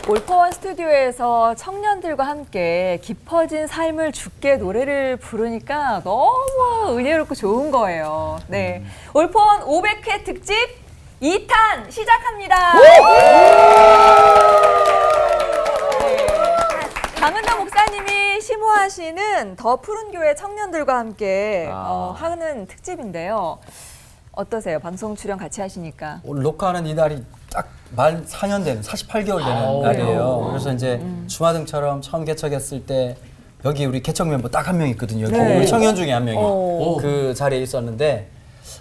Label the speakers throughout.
Speaker 1: 올포원 스튜디오에서 청년들과 함께 깊어진 삶을 죽게 노래를 부르니까 너무 은혜롭고 좋은 거예요. 네, 올포원 500회 특집 2탄 시작합니다. 네. 강은덕 목사님이 심호하시는 더 푸른 교회 청년들과 함께 하는 특집인데요. 어떠세요? 방송 출연 같이 하시니까.
Speaker 2: 오늘 녹화하는 이날이 딱 만 4년 되는 48개월 되는 날이에요. 그래서 이제 주마등처럼 처음 개척했을 때 여기 우리 개척 멤버 딱 한 명 있거든요.
Speaker 1: 네.
Speaker 2: 우리 청년 중에 한 명이 그 자리에 있었는데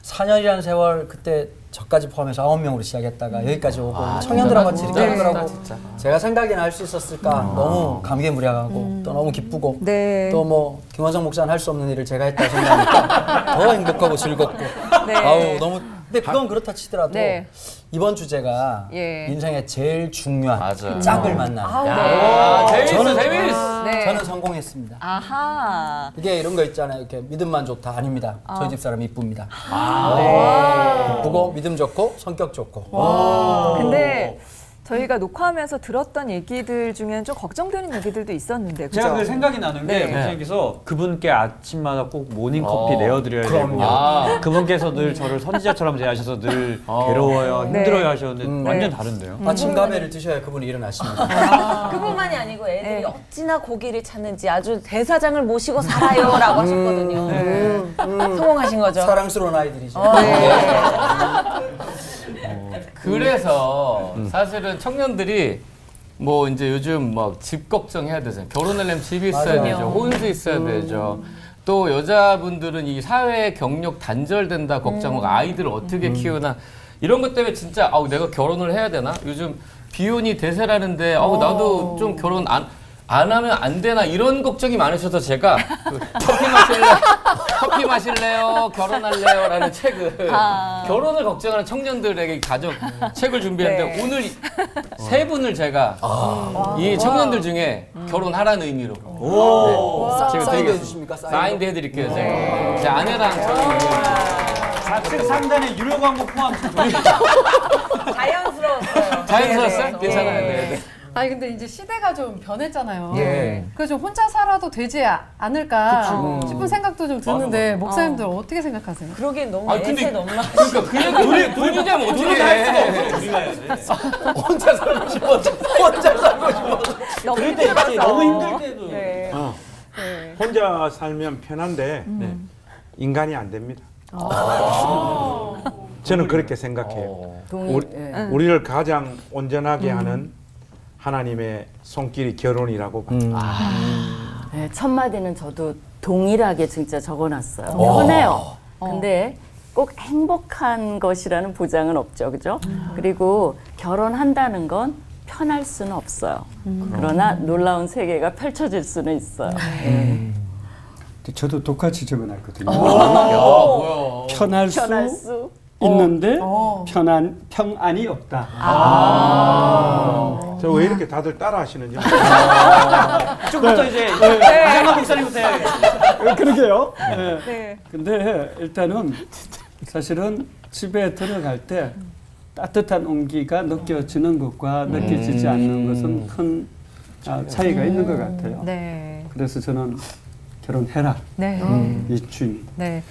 Speaker 2: 4년이라는 세월 그때 저까지 포함해서 9명으로 시작했다가 여기까지 오고 청년들하고 같이 이렇게 하는 거라고 제가 생각이나 할 수 있었을까 너무 감개무량하고 또 너무 기쁘고
Speaker 1: 네.
Speaker 2: 또 뭐 김원성 목사는 할 수 없는 일을 제가 했다 생각하니까 더 행복하고 즐겁고
Speaker 1: 네.
Speaker 2: 아우 너무 근데 그건 그렇다 치더라도
Speaker 1: 네.
Speaker 2: 이번 주제가
Speaker 1: 예.
Speaker 2: 인생의 제일 중요한
Speaker 3: 맞아요.
Speaker 2: 짝을 만나는
Speaker 1: 네.
Speaker 3: 재밌어.
Speaker 1: 네.
Speaker 2: 저는 성공했습니다.
Speaker 1: 아하.
Speaker 2: 이게 이런 거 있잖아요. 이렇게 믿음만 좋다 아닙니다. 저희 집사람 이쁩니다.
Speaker 1: 네.
Speaker 2: 이쁘고 믿음 좋고 성격 좋고.
Speaker 1: 근데 저희가 녹화하면서 들었던 얘기들 중에는 좀 걱정되는 얘기들도 있었는데, 그죠?
Speaker 4: 제가 그 생각이 나는 게
Speaker 1: 네.
Speaker 4: 목사님께서 그분께 아침마다 꼭 모닝 커피 내어드려야
Speaker 2: 그럼요.
Speaker 4: 되거든요. 그분께서 늘 저를 선지자처럼 대하셔서 늘 괴로워요,
Speaker 1: 네.
Speaker 4: 힘들어요 하셨는데 완전
Speaker 1: 네.
Speaker 4: 다른데요.
Speaker 2: 아침 가베를 드셔야 그분이 일어나십니다.
Speaker 5: 그뿐만이 아니고 애들이
Speaker 1: 네.
Speaker 5: 어찌나 고기를 찾는지 아주 대사장을 모시고 살아요라고 하셨거든요. 성공하신 거죠.
Speaker 2: 사랑스러운 아이들이죠.
Speaker 3: 그래서 사실은 청년들이 뭐 이제 요즘 막 집 걱정해야 되잖아요. 결혼하려면 집이 있어야
Speaker 2: 맞아요.
Speaker 3: 되죠. 혼수 있어야 되죠. 또 여자분들은 이 사회 경력 단절된다 걱정하고 아이들을 어떻게 키우나 이런 것 때문에 진짜 아우 내가 결혼을 해야 되나? 요즘 비혼이 대세라는데 아우 나도 좀 결혼 안 하면 안 되나 이런 걱정이 많으셔서 제가 그 커피 마실래요? 결혼할래요? 라는 책을 결혼을 걱정하는 청년들에게 가족 책을 준비했는데
Speaker 1: 네.
Speaker 3: 오늘 세 분을 제가 이 청년들 중에 결혼하라는 의미로 제가
Speaker 2: 사인도
Speaker 3: 되게
Speaker 2: 해주십니까?
Speaker 3: 사인도 해드릴게요. 제 아내랑 저는
Speaker 4: 좌측 상단에 유료 광고 포함.
Speaker 5: 자연스러웠어요.
Speaker 3: 자연스러웠어요? 괜찮아요. 네.
Speaker 6: 아니 근데 이제 시대가 좀 변했잖아요.
Speaker 3: 예.
Speaker 6: 그래서 좀 혼자 살아도 되지 않을까 싶은 생각도 좀 드는데 목사님들 어떻게 생각하세요?
Speaker 5: 그러기엔 너무
Speaker 3: 아, 근데-
Speaker 5: 애세 너무 많아.
Speaker 3: 그러니까 그 얘기 본인이 하면 어떻게 해?
Speaker 4: 우리가 해야 돼.
Speaker 2: 혼자 살고 싶어서 혼자 살고 싶어서.
Speaker 1: 너무
Speaker 4: 그럴 때 있지.
Speaker 1: 힘들어서.
Speaker 4: 너무 힘들 때도.
Speaker 1: 네. 네.
Speaker 7: 혼자 살면 편한데 인간이 안 됩니다. 저는 그렇게 생각해요. 우리를 가장 온전하게 하는 하나님의 손길이 결혼이라고 봐요.
Speaker 8: 네, 첫 마디는 저도 동일하게 진짜 적어놨어요. 편해요. 근데 꼭 행복한 것이라는 보장은 없죠, 그죠? 그리고 결혼한다는 건 편할 수는 없어요. 그러나 놀라운 세계가 펼쳐질 수는 있어요.
Speaker 9: 저도 똑같이 적어놨거든요.
Speaker 3: 뭐야.
Speaker 9: 편할
Speaker 8: 편할
Speaker 9: 수
Speaker 8: 수.
Speaker 9: 있는데 평안이 없다.
Speaker 7: 저 왜 이렇게 다들 따라 하시는지.
Speaker 4: 이쪽부터 이제 이상한 목사님부터 해야겠다.
Speaker 9: 그러게요.
Speaker 1: 네.
Speaker 9: 근데 일단은 사실은 집에 들어갈 때 따뜻한 온기가 느껴지는 것과 느껴지지 않는 것은 큰 차이가 있는 것 같아요.
Speaker 1: 네.
Speaker 9: 그래서 저는 결혼해라.
Speaker 1: 네.
Speaker 9: 이 주님.
Speaker 1: 네.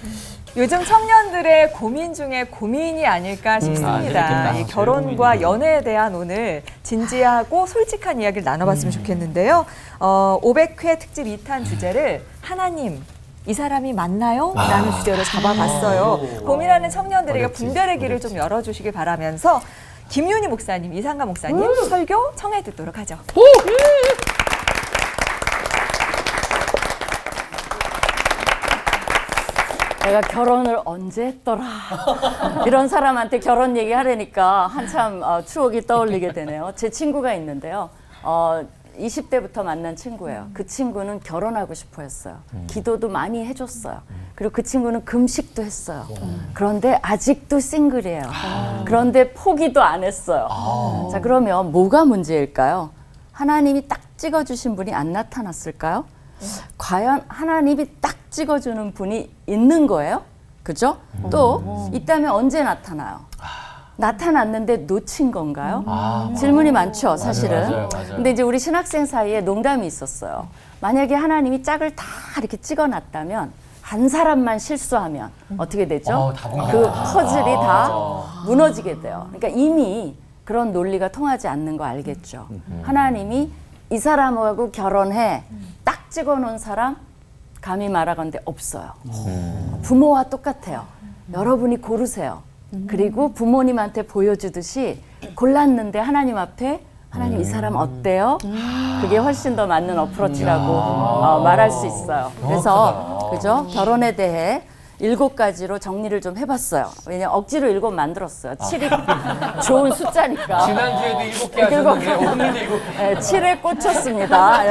Speaker 1: 요즘 청년들의 고민 중에 고민이 아닐까 싶습니다.
Speaker 3: 재밌겠다.
Speaker 1: 이 결혼과 연애에 대한 오늘 진지하고 솔직한 이야기를 나눠봤으면 좋겠는데요. 500회 특집 2탄 주제를 하나님, 이 사람이 맞나요? 라는 주제로 잡아봤어요. 고민하는 청년들에게 분별의 길을 좀 열어주시길 바라면서 김윤희 목사님, 이상가 목사님 설교 청해 듣도록 하죠.
Speaker 8: 내가 결혼을 언제 했더라. 이런 사람한테 결혼 얘기하려니까 한참 추억이 떠올리게 되네요. 제 친구가 있는데요. 20대부터 만난 친구예요. 그 친구는 결혼하고 싶어 했어요. 기도도 많이 해줬어요. 그리고 그 친구는 금식도 했어요. 그런데 아직도 싱글이에요. 그런데 포기도 안 했어요. 자, 그러면 뭐가 문제일까요? 하나님이 딱 찍어주신 분이 안 나타났을까요? 과연 하나님이 딱 찍어주는 분이 있는 거예요? 그죠? 또 있다면 언제 나타나요? 나타났는데 놓친 건가요? 질문이 많죠, 사실은.
Speaker 3: 맞아요.
Speaker 8: 근데 이제 우리 신학생 사이에 농담이 있었어요. 만약에 하나님이 짝을 다 이렇게 찍어놨다면 한 사람만 실수하면 어떻게 되죠? 그 퍼즐이 다 무너지게 돼요. 그러니까 이미 그런 논리가 통하지 않는 거 알겠죠. 하나님이 이 사람하고 결혼해 딱 찍어놓은 사람 감히 말하건대 없어요. 부모와 똑같아요. 여러분이 고르세요. 그리고 부모님한테 보여주듯이 골랐는데 하나님 앞에 하나님 이 사람 어때요? 그게 훨씬 더 맞는 어프로치라고 말할 수 있어요. 그래서 그죠? 결혼에 대해 7가지로 정리를 좀 해봤어요. 왜냐면 억지로 7 만들었어요. 7이 좋은 숫자니까.
Speaker 3: 지난주에도 7개 하셨는데 오늘도 7개.
Speaker 8: 네, 7에 꽂혔습니다.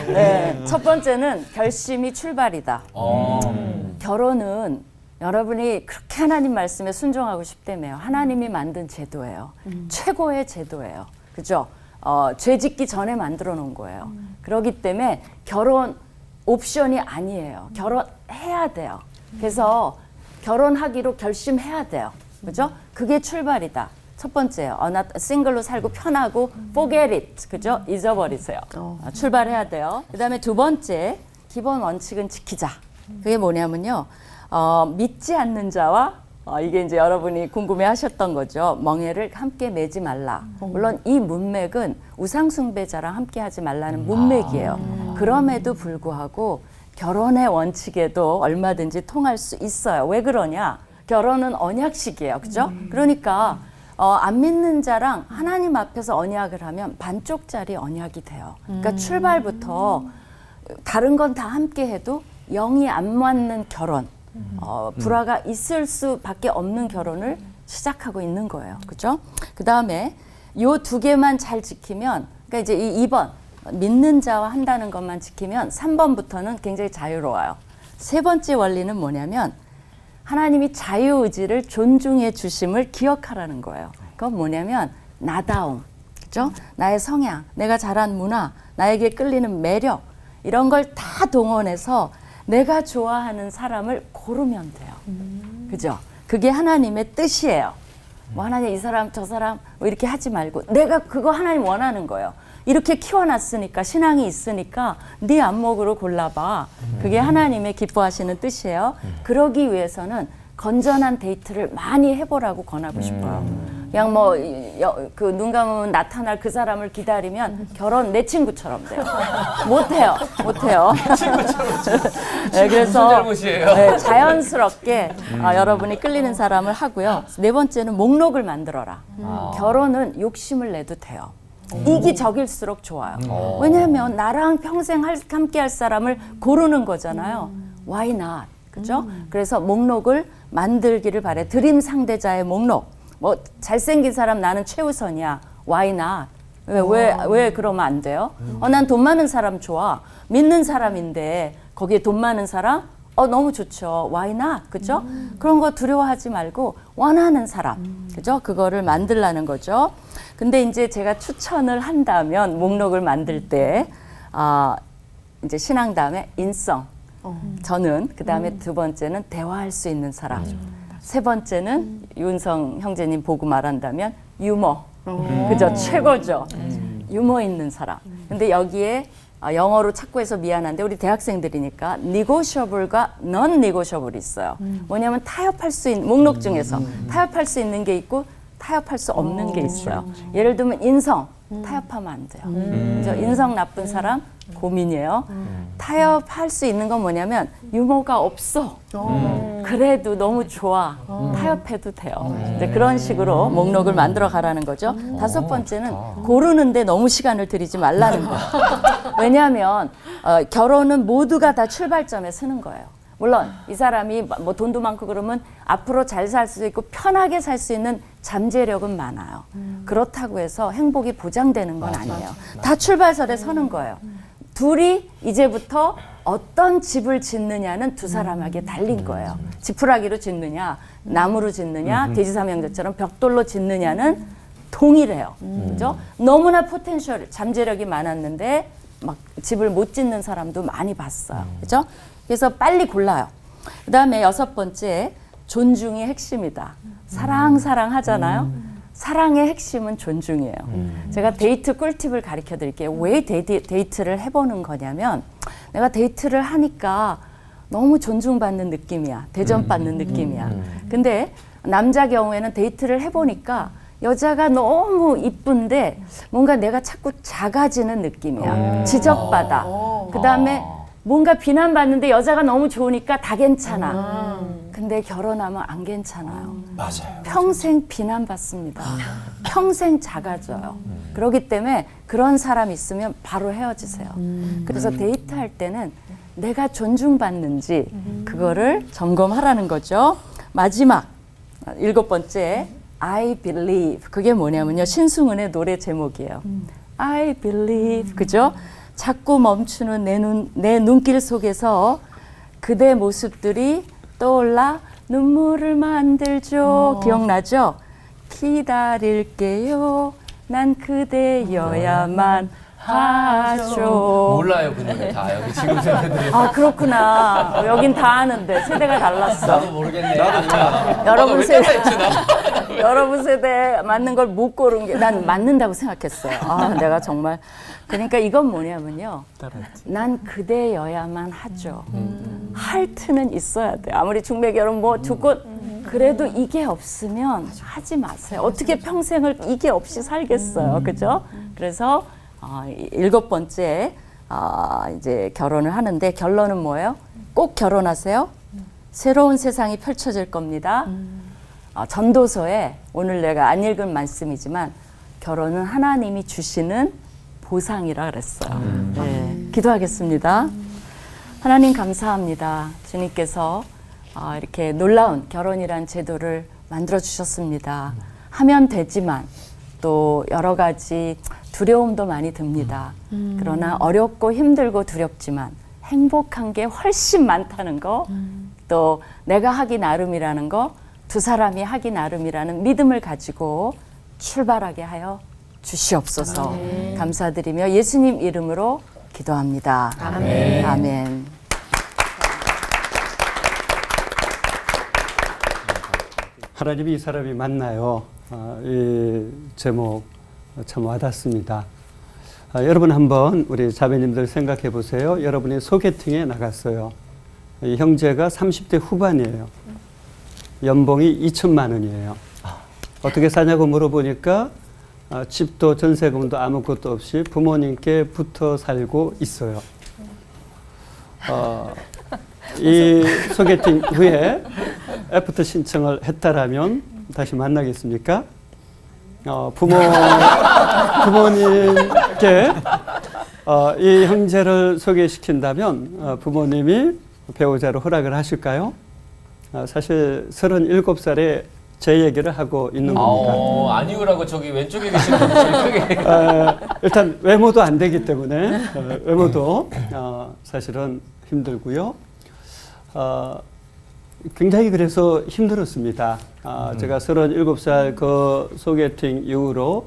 Speaker 8: 네, 첫 번째는 결심이 출발이다. 결혼은 여러분이 그렇게 하나님 말씀에 순종하고 싶다며요. 하나님이 만든 제도예요. 최고의 제도예요. 그죠? 죄 짓기 전에 만들어 놓은 거예요. 그렇기 때문에 결혼 옵션이 아니에요. 결혼해야 돼요. 그래서 결혼하기로 결심해야 돼요. 그죠? 그게 출발이다. 첫 번째요. 나 싱글로 살고 편하고 forget it. 그죠? 잊어버리세요. 출발해야 돼요. 그 다음에 두 번째, 기본 원칙은 지키자. 그게 뭐냐면요. 믿지 않는 자와 이게 이제 여러분이 궁금해 하셨던 거죠. 멍에를 함께 매지 말라. 물론 이 문맥은 우상숭배자랑 함께 하지 말라는 문맥이에요. 그럼에도 불구하고 결혼의 원칙에도 얼마든지 통할 수 있어요. 왜 그러냐? 결혼은 언약식이에요. 그죠? 그러니까 안 믿는 자랑 하나님 앞에서 언약을 하면 반쪽짜리 언약이 돼요. 그러니까 출발부터 다른 건 다 함께 해도 영이 안 맞는 결혼, 불화가 있을 수밖에 없는 결혼을 시작하고 있는 거예요. 그죠? 그 다음에 요 2개만 잘 지키면, 그러니까 이제 이 2번, 믿는 자와 한다는 것만 지키면 3번부터는 굉장히 자유로워요. 세 번째 원리는 뭐냐면 하나님이 자유의지를 존중해 주심을 기억하라는 거예요. 그건 뭐냐면 나다움, 그죠? 나의 성향, 내가 잘한 문화, 나에게 끌리는 매력, 이런 걸 다 동원해서 내가 좋아하는 사람을 고르면 돼요. 그죠? 그게 하나님의 뜻이에요. 뭐 하나님 이 사람 저 사람 뭐 이렇게 하지 말고 내가 그거 하나님 원하는 거예요. 이렇게 키워놨으니까 신앙이 있으니까 네 안목으로 골라봐. 그게 하나님의 기뻐하시는 뜻이에요. 그러기 위해서는 건전한 데이트를 많이 해보라고 권하고 싶어요. 그냥 뭐 그 눈 감으면 나타날 그 사람을 기다리면 결혼 내 친구처럼 돼요. 못해요. 네, 그래서
Speaker 3: 잘못이에요?
Speaker 8: 네, 자연스럽게 여러분이 끌리는 사람을 하고요. 네 번째는 목록을 만들어라. 결혼은 욕심을 내도 돼요. 이기적일수록 좋아요. 왜냐하면 나랑 평생 함께 할 사람을 고르는 거잖아요. Why not? 그죠? 그래서 목록을 만들기를 바래. 드림 상대자의 목록. 뭐 잘생긴 사람 나는 최우선이야. Why not? 왜 그러면 안 돼요? 난 돈 많은 사람 좋아. 믿는 사람인데 거기에 돈 많은 사람? 너무 좋죠. Why not? 그죠? 그런 거 두려워하지 말고 원하는 사람. 그죠? 그거를 만들라는 거죠. 근데 이제 제가 추천을 한다면 목록을 만들 때 이제 신앙 다음에 인성. 저는 그 다음에 두 번째는 대화할 수 있는 사람. 세 번째는 윤성 형제님 보고 말한다면 유머. 그죠? 최고죠. 유머 있는 사람. 근데 여기에 영어로 찾고 해서 미안한데 우리 대학생들이니까 negotiable과 non-negotiable이 있어요. 뭐냐면 타협할 수 있는 목록 중에서 타협할 수 있는 게 있고 타협할 수 없는 게 있어요. 예를 들면 인성. 타협하면 안 돼요. 그죠? 인성 나쁜 사람 고민이에요. 타협할 수 있는 건 뭐냐면 유머가 없어. 그래도 너무 좋아. 타협해도 돼요. 이제 그런 식으로 목록을 만들어 가라는 거죠. 다섯 번째는 고르는데 너무 시간을 들이지 말라는 거예요. 왜냐하면 결혼은 모두가 다 출발점에 서는 거예요. 물론 이 사람이 뭐 돈도 많고 그러면 앞으로 잘 살 수 있고 편하게 살 수 있는 잠재력은 많아요. 그렇다고 해서 행복이 보장되는 건 아니에요. 다 출발선에 서는 거예요. 둘이 이제부터 어떤 집을 짓느냐는 두 사람에게 달린 거예요. 지푸라기로 짓느냐, 나무로 짓느냐, 대지사명제처럼 벽돌로 짓느냐는 동일해요. 그죠? 너무나 포텐셜, 잠재력이 많았는데 막 집을 못 짓는 사람도 많이 봤어요. 그죠? 그래서 빨리 골라요. 그 다음에 6번째, 존중이 핵심이다. 사랑 하잖아요. 사랑의 핵심은 존중이에요. 제가 데이트 꿀팁을 가르쳐 드릴게요. 왜 데이트를 해보는 거냐면 내가 데이트를 하니까 너무 존중받는 느낌이야. 대접받는 느낌이야. 근데 남자 경우에는 데이트를 해보니까 여자가 너무 이쁜데 뭔가 내가 자꾸 작아지는 느낌이야. 지적받아. 그다음에 뭔가 비난받는데 여자가 너무 좋으니까 다 괜찮아. 근데 결혼하면 안 괜찮아요.
Speaker 2: 맞아요.
Speaker 8: 평생 비난받습니다. 평생 작아져요. 그렇기 때문에 그런 사람 있으면 바로 헤어지세요. 그래서 데이트할 때는 내가 존중받는지 그거를 점검하라는 거죠. 마지막 7번째 I believe 그게 뭐냐면요. 신승훈의 노래 제목이에요. I believe 그죠? 자꾸 멈추는 내 눈길 속에서 그대 모습들이 떠올라 눈물을 만들죠. 기억나죠? 기다릴게요. 난 그대여야만 하죠.
Speaker 3: 몰라요, 그 노래 다 여기 지금 세대들이.
Speaker 8: 아 그렇구나. 여긴 다 아는데 세대가 달랐어.
Speaker 2: 나도 모르겠네. 나도
Speaker 8: 여러분 세대 맞는 걸 못 고른 게 난 맞는다고 생각했어요. 아 내가 정말 그러니까 이건 뭐냐면요. 난 그대여야만 하죠. 할 트는 있어야 돼. 아무리 중매 결혼 뭐 조건 그래도 이게 없으면 하지 마세요. 어떻게 평생을 이게 없이 살겠어요. 그죠? 그래서 7번째 이제 결혼을 하는데 결론은 뭐예요? 꼭 결혼하세요. 새로운 세상이 펼쳐질 겁니다. 전도서에 오늘 내가 안 읽은 말씀이지만 결혼은 하나님이 주시는 보상이라 그랬어요. 네, 기도하겠습니다. 하나님 감사합니다. 주님께서 이렇게 놀라운 결혼이란 제도를 만들어 주셨습니다. 하면 되지만 또 여러 가지 두려움도 많이 듭니다. 그러나 어렵고 힘들고 두렵지만 행복한 게 훨씬 많다는 거, 또 내가 하기 나름이라는 거, 두 사람이 하기 나름이라는 믿음을 가지고 출발하게 하여 주시옵소서. 감사드리며 예수님 이름으로 기도합니다. 아멘. 아멘.
Speaker 9: 하나님이 이 사람이 맞나요? 이 제목 참 와닿습니다. 여러분 한번 우리 자매님들 생각해 보세요. 여러분이 소개팅에 나갔어요. 이 형제가 30대 후반이에요. 연봉이 2천만 원이에요. 어떻게 사냐고 물어보니까 집도 전세금도 아무것도 없이 부모님께 붙어 살고 있어요. 이 소개팅 후에 애프터 신청을 했다라면 다시 만나겠습니까? 부모님께 이 형제를 소개시킨다면 부모님이 배우자로 허락을 하실까요? 사실 37살에 제 얘기를 하고 있는 겁니다.
Speaker 3: 아니오라고 저기 왼쪽에 계신 분이
Speaker 9: 일단 외모도 안 되기 때문에 외모도 사실은 힘들고요. 굉장히 그래서 힘들었습니다. 제가 37살 그 소개팅 이후로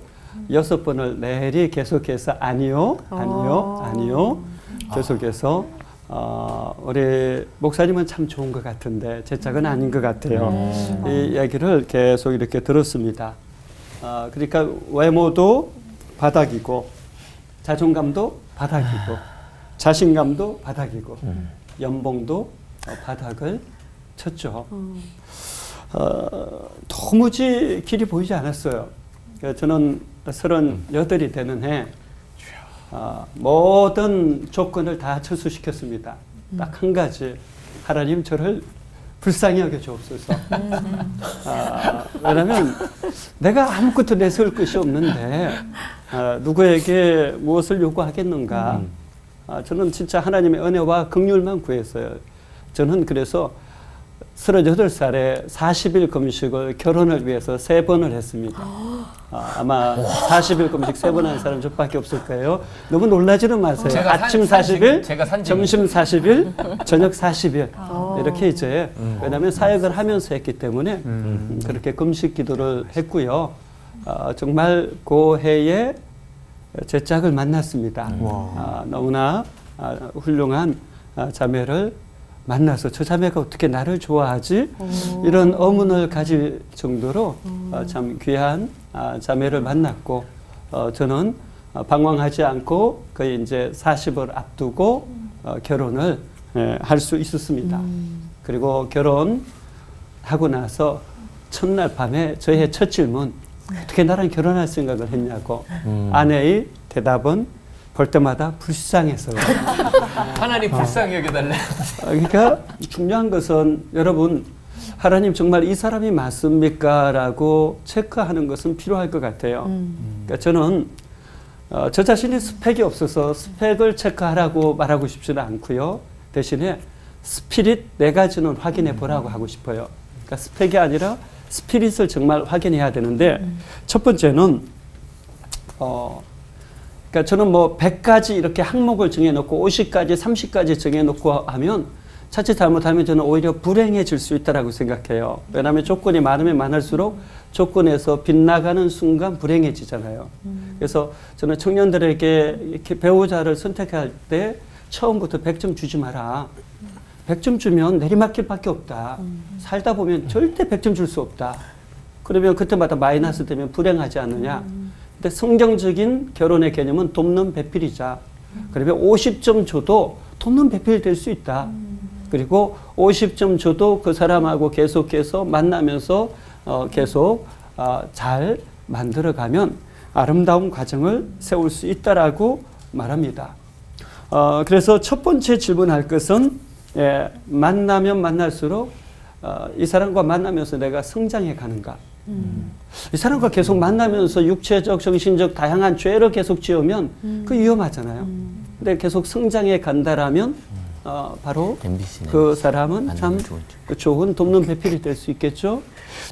Speaker 9: 6번을 내리 계속해서 아니요 계속해서 우리 목사님은 참 좋은 것 같은데 제 짝은 아닌 것 같아요. 이 얘기를 계속 이렇게 들었습니다. 그러니까 외모도 바닥이고 자존감도 바닥이고 자신감도 바닥이고 연봉도 바닥을 쳤죠. 도무지 길이 보이지 않았어요. 저는 38이 되는 해 모든 조건을 다 철수시켰습니다. 딱 한 가지, 하나님 저를 불쌍히 여겨 주옵소서. 왜냐하면 내가 아무것도 내세울 것이 없는데 누구에게 무엇을 요구하겠는가. 저는 진짜 하나님의 은혜와 긍휼만 구했어요. 저는 그래서 38살에 40일 금식을 결혼을 위해서 3번을 했습니다. 아마 40일 금식 3번 한 사람 저밖에 없을 거예요. 너무 놀라지는 마세요. 아침 40일, 점심 40일, 저녁 40일 이렇게 이제 왜냐하면 사역을 하면서 했기 때문에 그렇게 금식 기도를 했고요. 정말 그 해에 제 짝을 만났습니다. 너무나 훌륭한 자매를 만나서 저 자매가 어떻게 나를 좋아하지? 이런 의문을 가질 정도로 참 귀한 자매를 만났고 저는 방황하지 않고 거의 이제 40을 앞두고 결혼을 할 수 있었습니다. 그리고 결혼하고 나서 첫날 밤에 저의 첫 질문, 어떻게 나랑 결혼할 생각을 했냐고. 아내의 대답은 볼 때마다 불쌍해서요.
Speaker 3: 하나님 불쌍히 여겨달래.
Speaker 9: 그러니까 중요한 것은 여러분, 하나님 정말 이 사람이 맞습니까? 라고 체크하는 것은 필요할 것 같아요. 그러니까 저는 저 자신이 스펙이 없어서 스펙을 체크하라고 말하고 싶지는 않고요. 대신에 스피릿 네 가지는 확인해 보라고 하고 싶어요. 그러니까 스펙이 아니라 스피릿을 정말 확인해야 되는데 첫 번째는 그러니까 저는 뭐 100가지 이렇게 항목을 정해놓고 50가지, 30가지 정해놓고 하면 자칫 잘못하면 저는 오히려 불행해질 수 있다고 생각해요. 왜냐하면 조건이 많으면 많을수록 조건에서 빗나가는 순간 불행해지잖아요. 그래서 저는 청년들에게 이렇게 배우자를 선택할 때 처음부터 100점 주지 마라. 100점 주면 내리막길 밖에 없다. 살다 보면 절대 100점 줄 수 없다. 그러면 그때마다 마이너스 되면 불행하지 않느냐. 근데 성경적인 결혼의 개념은 돕는 배필이자. 그러면 50점 줘도 돕는 배필이 될 수 있다. 그리고 50점 줘도 그 사람하고 계속해서 만나면서 계속 잘 만들어가면 아름다운 과정을 세울 수 있다라고 말합니다. 그래서 첫 번째 질문할 것은 만나면 만날수록 이 사람과 만나면서 내가 성장해 가는가. 이 사람과 계속 만나면서 육체적, 정신적 다양한 죄를 계속 지으면 그 위험하잖아요. 근데 계속 성장해 간다라면 바로 그 사람은 참 좋은 돕는 배필이 될 수 있겠죠.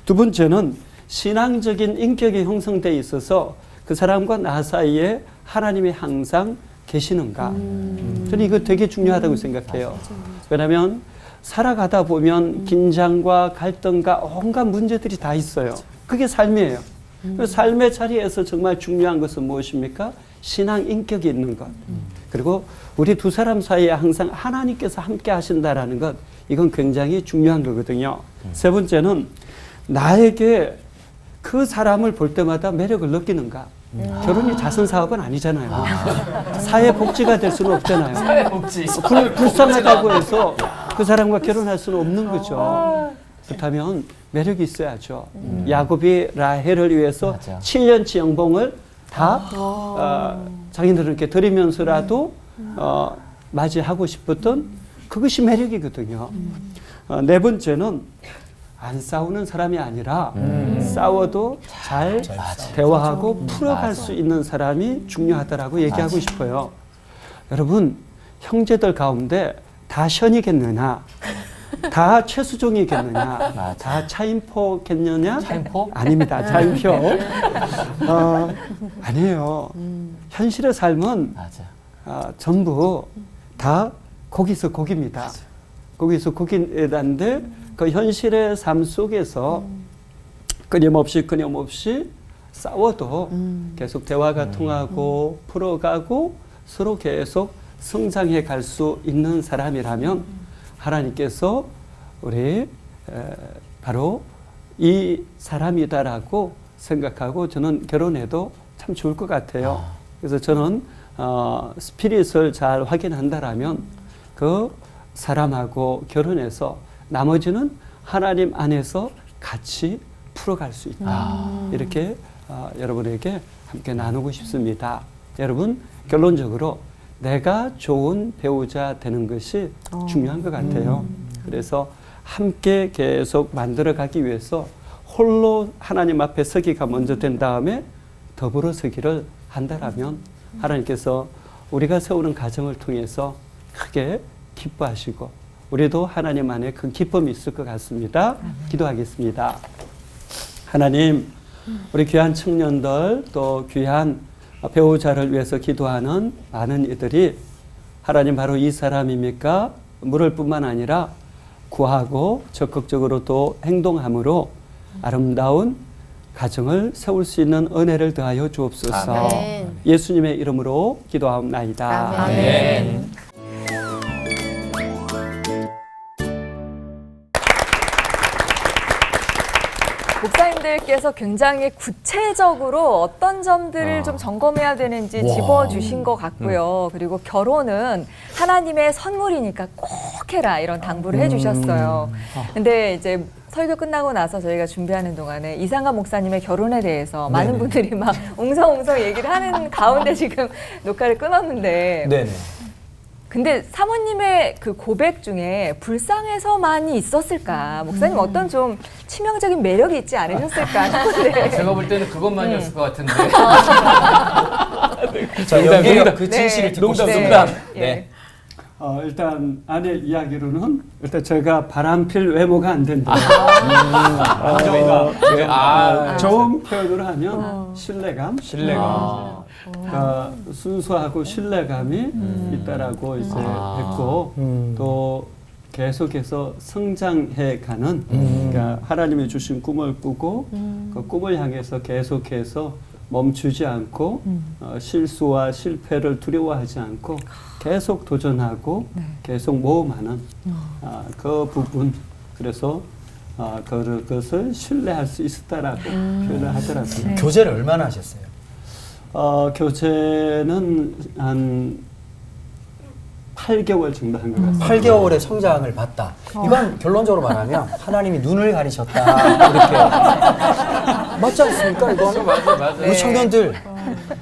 Speaker 9: 두 번째는 신앙적인 인격이 형성돼 있어서 그 사람과 나 사이에 하나님이 항상 계시는가. 저는 이거 되게 중요하다고 생각해요. 왜냐하면 살아가다 보면 긴장과 갈등과 온갖 문제들이 다 있어요. 그게 삶이에요. 삶의 자리에서 정말 중요한 것은 무엇입니까? 신앙 인격이 있는 것. 그리고 우리 두 사람 사이에 항상 하나님께서 함께 하신다라는 것, 이건 굉장히 중요한 거거든요. 세 번째는 나에게 그 사람을 볼 때마다 매력을 느끼는가. 결혼이 자선사업은 아니잖아요. 사회복지가 될 수는 없잖아요.
Speaker 3: 사회복지.
Speaker 9: 불쌍하다고 해서 그 사람과 결혼할 수는 없는 거죠. 그렇다면 매력이 있어야죠. 야곱이 라헬을 위해서 7년치 연봉을 다 자기들에게 드리면서라도 맞이하고 싶었던 그것이 매력이거든요. 네 번째는 안 싸우는 사람이 아니라 싸워도 잘 대화하고 풀어갈 수 있는 사람이 중요하다라고 얘기하고 싶어요. 여러분, 형제들 가운데 다 션이겠느냐? 다 최수종이겠느냐? 다 차인포겠느냐?
Speaker 3: 차인포?
Speaker 9: 아닙니다. 차인표. 아니에요. 현실의 삶은 전부 다 거기서 거기입니다. 거기서 거기라는데 그 현실의 삶 속에서 끊임없이 싸워도 계속 대화가 통하고 풀어가고 서로 계속 성장해 갈 수 있는 사람이라면 하나님께서 우리 바로 이 사람이다라고 생각하고 저는 결혼해도 참 좋을 것 같아요. 그래서 저는 스피릿을 잘 확인한다라면 그 사람하고 결혼해서 나머지는 하나님 안에서 같이 풀어갈 수 있다. 이렇게 여러분에게 함께 나누고 싶습니다. 여러분, 결론적으로 내가 좋은 배우자 되는 것이 중요한 것 같아요. 그래서 함께 계속 만들어가기 위해서 홀로 하나님 앞에 서기가 먼저 된 다음에 더불어 서기를 한다라면 하나님께서 우리가 세우는 가정을 통해서 크게 기뻐하시고 우리도 하나님 안에 큰 기쁨이 있을 것 같습니다. 기도하겠습니다. 하나님, 우리 귀한 청년들 또 귀한 배우자를 위해서 기도하는 많은 이들이 하나님 바로 이 사람입니까? 물을 뿐만 아니라 구하고 적극적으로 또 행동함으로 아름다운 가정을 세울 수 있는 은혜를 더하여 주옵소서.
Speaker 5: 아멘.
Speaker 9: 예수님의 이름으로 기도하옵나이다.
Speaker 5: 아멘.
Speaker 1: 목사님들께서 굉장히 구체적으로 어떤 점들을 좀 점검해야 되는지 짚어주신 것 같고요. 그리고 결혼은 하나님의 선물이니까 꼭 해라 이런 당부를 해주셨어요. 근데 이제 설교 끝나고 나서 저희가 준비하는 동안에 이상한 목사님의 결혼에 대해서 많은 분들이 막 웅성웅성 얘기를 하는 가운데 지금 녹화를 끊었는데
Speaker 2: 네네.
Speaker 1: 근데 사모님의 그 고백 중에 불쌍해서만이 있었을까? 목사님 어떤 좀 치명적인 매력이 있지 않으셨을까 싶은데.
Speaker 3: 제가 볼 때는 그것만이었을 것 같은데.
Speaker 2: 자, 여기에 그 진실을 듣고 싶습니다. 네.
Speaker 9: 일단 아내 이야기로는 일단 제가 바람필 외모가 안 된다. 좋은 표현으로 하면 신뢰감. 그러니까 순수하고 신뢰감이 있다라고 이제 했고 또 계속해서 성장해가는 그러니까 하나님이 주신 꿈을 꾸고 그 꿈을 향해서 계속해서 멈추지 않고 실수와 실패를 두려워하지 않고 계속 도전하고 계속 모험하는 그 부분 그래서 그것을 신뢰할 수 있었다라고 표현을 하더라고요.
Speaker 2: 교제를 얼마나 하셨어요?
Speaker 9: 교제는 한 8개월 정도 한 것 같습니다.
Speaker 2: 8개월의 성장을 봤다. 이건 결론적으로 말하면 하나님이 눈을 가리셨다. 이렇게. 맞지 않습니까? 이건
Speaker 3: 맞아.
Speaker 2: 우리 청년들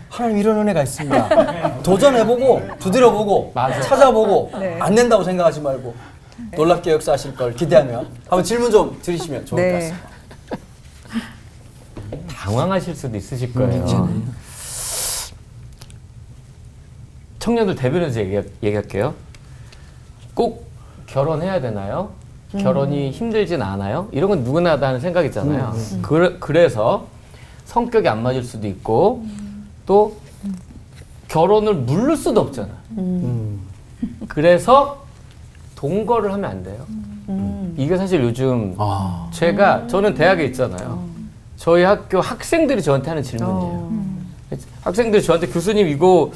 Speaker 2: 하나님 이런 은혜가 있습니다. 도전해보고 두드려보고 찾아보고 안 된다고 생각하지 말고 놀랍게 역사하실 걸 기대하며 한번 질문 좀 드리시면 좋을 것 같습니다.
Speaker 3: 당황하실 수도 있으실 거예요. 청년들 대변해서 얘기할게요. 꼭 결혼해야 되나요? 결혼이 힘들진 않아요? 이런 건 누구나 다 하는 생각이잖아요. 그래서 성격이 안 맞을 수도 있고 또 결혼을 물를 수도 없잖아요. 그래서 동거를 하면 안 돼요. 이게 사실 요즘 저는 대학에 있잖아요. 저희 학교 학생들이 저한테 하는 질문이에요. 학생들이 저한테 교수님 이거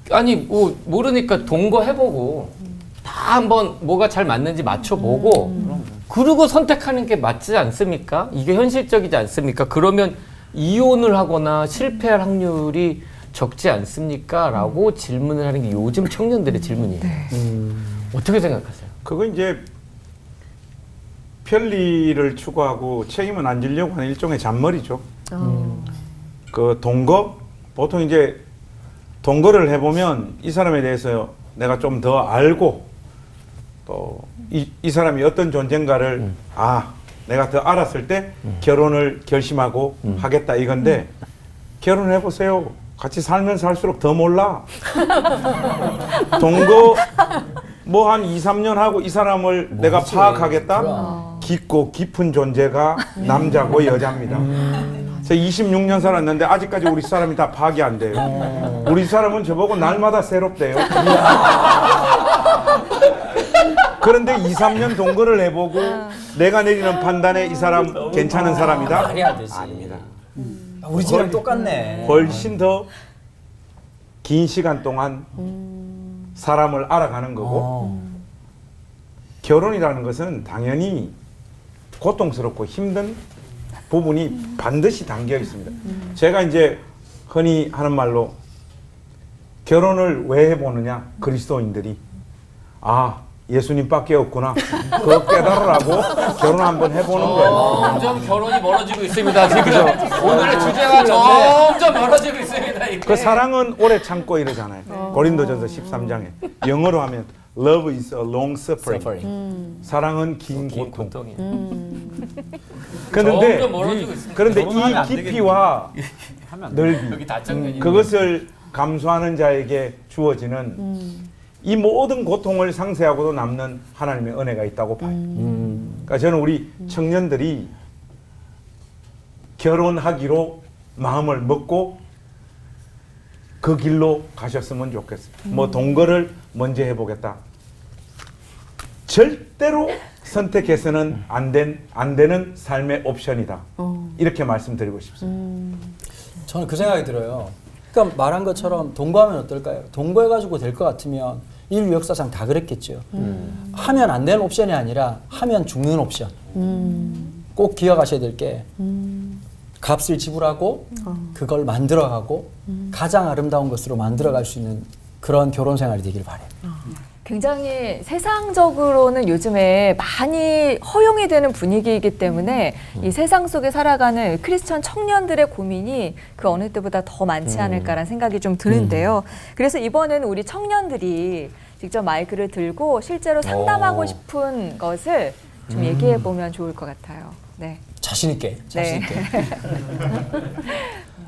Speaker 3: 아니 뭐 모르니까 동거해보고 다 한번 뭐가 잘 맞는지 맞춰보고 그러고 선택하는 게 맞지 않습니까? 이게 현실적이지 않습니까? 그러면 이혼을 하거나 실패할 확률이 적지 않습니까? 라고 질문을 하는 게 요즘 청년들의 질문이에요. 어떻게 생각하세요?
Speaker 7: 그거 이제 편리를 추구하고 책임은 안 지려고 하는 일종의 잔머리죠. 그 동거 보통 이제 동거를 해보면 이 사람에 대해서 내가 좀 더 알고 또 이 사람이 어떤 존재인가를 내가 더 알았을 때 결혼을 결심하고 하겠다 이건데 결혼해보세요. 같이 살면 살수록 더 몰라. 동거 뭐 한 2, 3년 하고 이 사람을 내가 파악하겠다? 깊고 깊은 존재가 남자고 여자입니다. 제가 26년 살았는데 아직까지 우리 사람이 다 파악이 안 돼요. 우리 사람은 저보고 날마다 새롭대요. 그런데 2, 3년 동거를 해보고 내가 내리는 판단에 이 사람 괜찮은 사람이다?
Speaker 2: 말이 안 되지.
Speaker 7: 아닙니다.
Speaker 2: 우리 집이랑 똑같네.
Speaker 7: 훨씬 더 긴 시간 동안 사람을 알아가는 거고 결혼이라는 것은 당연히 고통스럽고 힘든 부분이 반드시 담겨 있습니다. 제가 이제 흔히 하는 말로 결혼을 왜 해보느냐 그리스도인들이 예수님밖에 없구나 그거 깨달으라고 결혼 한번 해보는 거예요.
Speaker 3: 점점 결혼이 멀어지고 있습니다. 지금 오늘의 주제가 점점 멀어지고 있습니다. 이게.
Speaker 7: 그 사랑은 오래 참고 이러잖아요. 고린도전서 13장에 영어로 하면 Love is a long suffering. 사랑은 긴 고통. 그런데
Speaker 3: 점점 멀어지고 있습니다.
Speaker 7: 그런데 이 깊이와 넓이
Speaker 3: 여기 다정면이
Speaker 7: 그것을 감수하는 자에게 주어지는 이 모든 고통을 상쇄하고도 남는 하나님의 은혜가 있다고 봐요. 그러니까 저는 우리 청년들이 결혼하기로 마음을 먹고 그 길로 가셨으면 좋겠어요. 뭐 동거를 먼저 해보겠다. 절대로 선택해서는 안 되는 삶의 옵션이다. 이렇게 말씀드리고 싶습니다.
Speaker 2: 저는 그 생각이 들어요. 그러니까 말한 것처럼 동거하면 어떨까요? 동거해가지고 될 것 같으면 인류 역사상 다 그랬겠죠. 하면 안 되는 옵션이 아니라 하면 죽는 옵션. 꼭 기억하셔야 될 게 값을 지불하고 그걸 만들어가고 가장 아름다운 것으로 만들어갈 수 있는 그런 결혼 생활이 되길 바래요.
Speaker 1: 굉장히 세상적으로는 요즘에 많이 허용이 되는 분위기이기 때문에 이 세상 속에 살아가는 크리스천 청년들의 고민이 그 어느 때보다 더 많지 않을까라는 생각이 좀 드는데요. 그래서 이번에는 우리 청년들이 직접 마이크를 들고 실제로 상담하고 싶은 것을 좀 얘기해 보면 좋을 것 같아요. 네.
Speaker 2: 자신 있게, 자신 있게.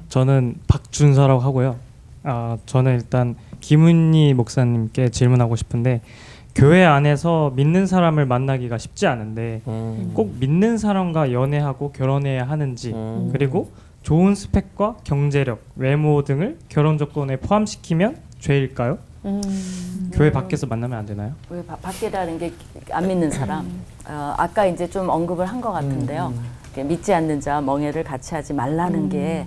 Speaker 10: 저는 박준서라고 하고요. 저는 일단 김은희 목사님께 질문하고 싶은데 교회 안에서 믿는 사람을 만나기가 쉽지 않은데 꼭 믿는 사람과 연애하고 결혼해야 하는지 그리고 좋은 스펙과 경제력, 외모 등을 결혼 조건에 포함시키면 죄일까요? 교회 밖에서 만나면 안 되나요?
Speaker 8: 왜 밖에라는 게 안 믿는 사람. 아까 이제 좀 언급을 한 것 같은데요. 믿지 않는 자 멍에를 같이 하지 말라는 게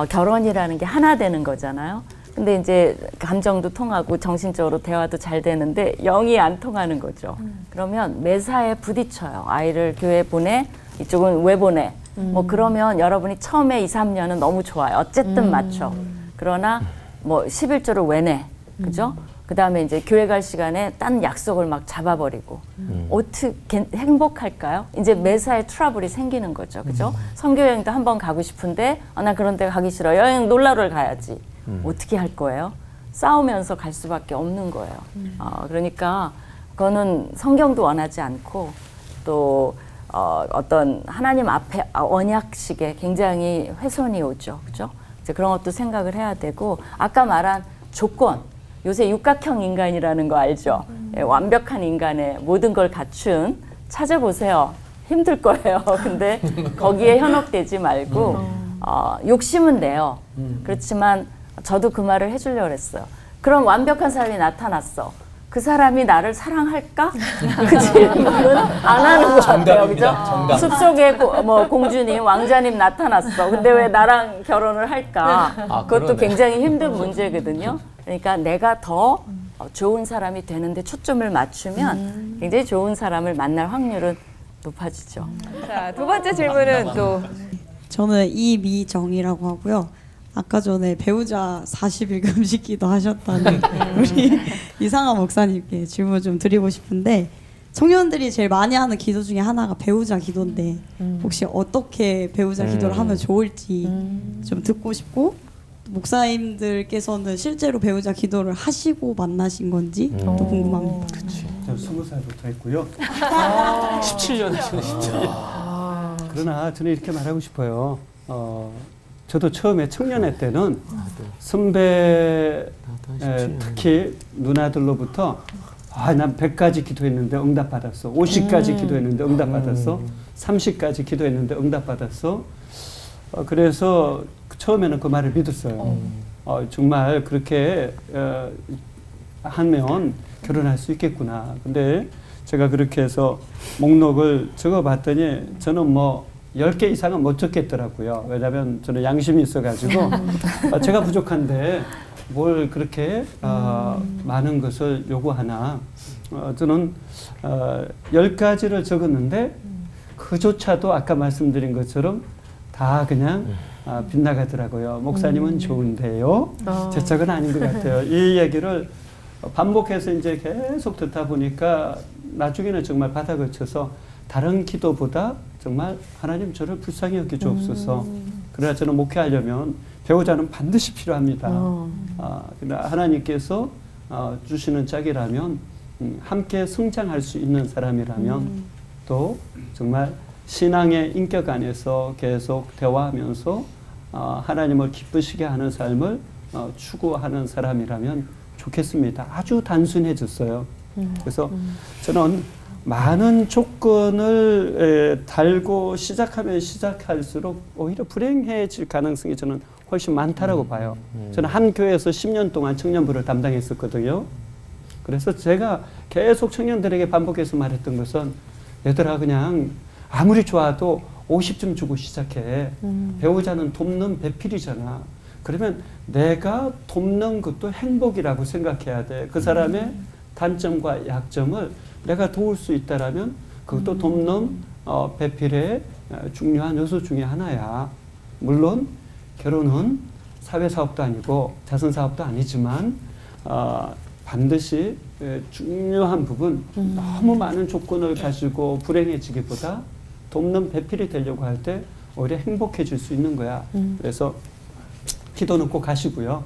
Speaker 8: 결혼이라는 게 하나 되는 거잖아요. 근데 이제 감정도 통하고 정신적으로 대화도 잘 되는데 영이 안 통하는 거죠. 그러면 매사에 부딪혀요. 아이를 교회 보내, 이쪽은 왜 보내. 뭐 그러면 여러분이 처음에 2, 3년은 너무 좋아요. 어쨌든 맞춰. 그러나 뭐 11조를 왜 내. 그죠? 그 다음에 이제 교회 갈 시간에 딴 약속을 막 잡아버리고 어떻게 행복할까요? 이제 매사에 트러블이 생기는 거죠. 그죠? 선교여행도 한번 가고 싶은데 나 그런 데 가기 싫어. 여행 놀러를 가야지. 어떻게 할 거예요? 싸우면서 갈 수밖에 없는 거예요. 그러니까 그거는 성경도 원하지 않고 또 어떤 하나님 앞에 언약식에 굉장히 훼손이 오죠. 그죠? 이제 그런 것도 생각을 해야 되고 아까 말한 조건 요새 육각형 인간이라는 거 알죠? 예, 완벽한 인간의 모든 걸 갖춘 찾아보세요. 힘들 거예요. 근데 거기에 현혹되지 말고 욕심은 내요. 그렇지만 저도 그 말을 해주려고 그랬어요. 그럼 완벽한 사람이 나타났어. 그 사람이 나를 사랑할까? 그 질문은 안 하는 것 같아요. 그죠? 숲속에 공주님, 왕자님 나타났어. 근데 왜 나랑 결혼을 할까? 그것도
Speaker 3: 그러네.
Speaker 8: 굉장히 힘든 문제거든요. 그러니까 내가 더 좋은 사람이 되는데 초점을 맞추면 굉장히 좋은 사람을 만날 확률은 높아지죠.
Speaker 1: 자, 두 번째 질문은 또
Speaker 11: 저는 이미정이라고 하고요. 아까 전에 배우자 40일 금식 기도 하셨다는 우리 이상한 목사님께 질문 좀 드리고 싶은데 청년들이 제일 많이 하는 기도 중에 하나가 배우자 기도인데 혹시 어떻게 배우자 기도를 하면 좋을지 좀 듣고 싶고 목사님들께서는 실제로 배우자 기도를 하시고 만나신 건지 또 궁금합니다.
Speaker 9: 저 20살부터 했고요.
Speaker 3: 17년 하시네, 17년.
Speaker 9: 그러나 저는 이렇게 말하고 싶어요. 저도 처음에 청년회 때는 선배 특히 누나들로부터 난 100가지 기도했는데 응답받았어. 50가지 기도했는데 응답받았어. 30가지 기도했는데 응답받았어. 그래서 처음에는 그 말을 믿었어요. 정말 그렇게 하면 결혼할 수 있겠구나. 근데 제가 그렇게 해서 목록을 적어봤더니 저는 뭐 10개 이상은 못 적겠더라고요. 왜냐하면 저는 양심이 있어가지고 제가 부족한데 뭘 그렇게 많은 것을 요구하나. 저는 10가지를 적었는데 그조차도 아까 말씀드린 것처럼 다 그냥 빗나가더라고요. 목사님은 좋은데요. 제 책은 아닌 것 같아요. 이 얘기를 반복해서 이제 계속 듣다 보니까 나중에는 정말 바닥을 쳐서 다른 기도보다 정말 하나님 저를 불쌍히 여겨 주옵소서. 그러나 저는 목회하려면 배우자는 반드시 필요합니다. 그러나 하나님께서 주시는 짝이라면 함께 성장할 수 있는 사람이라면 또 정말 신앙의 인격 안에서 계속 대화하면서 하나님을 기쁘시게 하는 삶을 추구하는 사람이라면 좋겠습니다. 아주 단순해졌어요. 그래서 저는 많은 조건을 달고 시작하면 시작할수록 오히려 불행해질 가능성이 저는 훨씬 많다라고 봐요. 저는 한 교회에서 10년 동안 청년부를 담당했었거든요. 그래서 제가 계속 청년들에게 반복해서 말했던 것은 얘들아 그냥 아무리 좋아도 50좀 주고 시작해. 배우자는 돕는 배필이잖아. 그러면 내가 돕는 것도 행복이라고 생각해야 돼. 그 사람의 단점과 약점을 내가 도울 수 있다라면 그것도 돕는 배필의 중요한 요소 중에 하나야. 물론 결혼은 사회사업도 아니고 자선사업도 아니지만 반드시 중요한 부분 너무 많은 조건을 가지고 불행해지기보다 돕는 배필이 되려고 할 때 오히려 행복해질 수 있는 거야. 그래서 기도는 꼭 하시고요.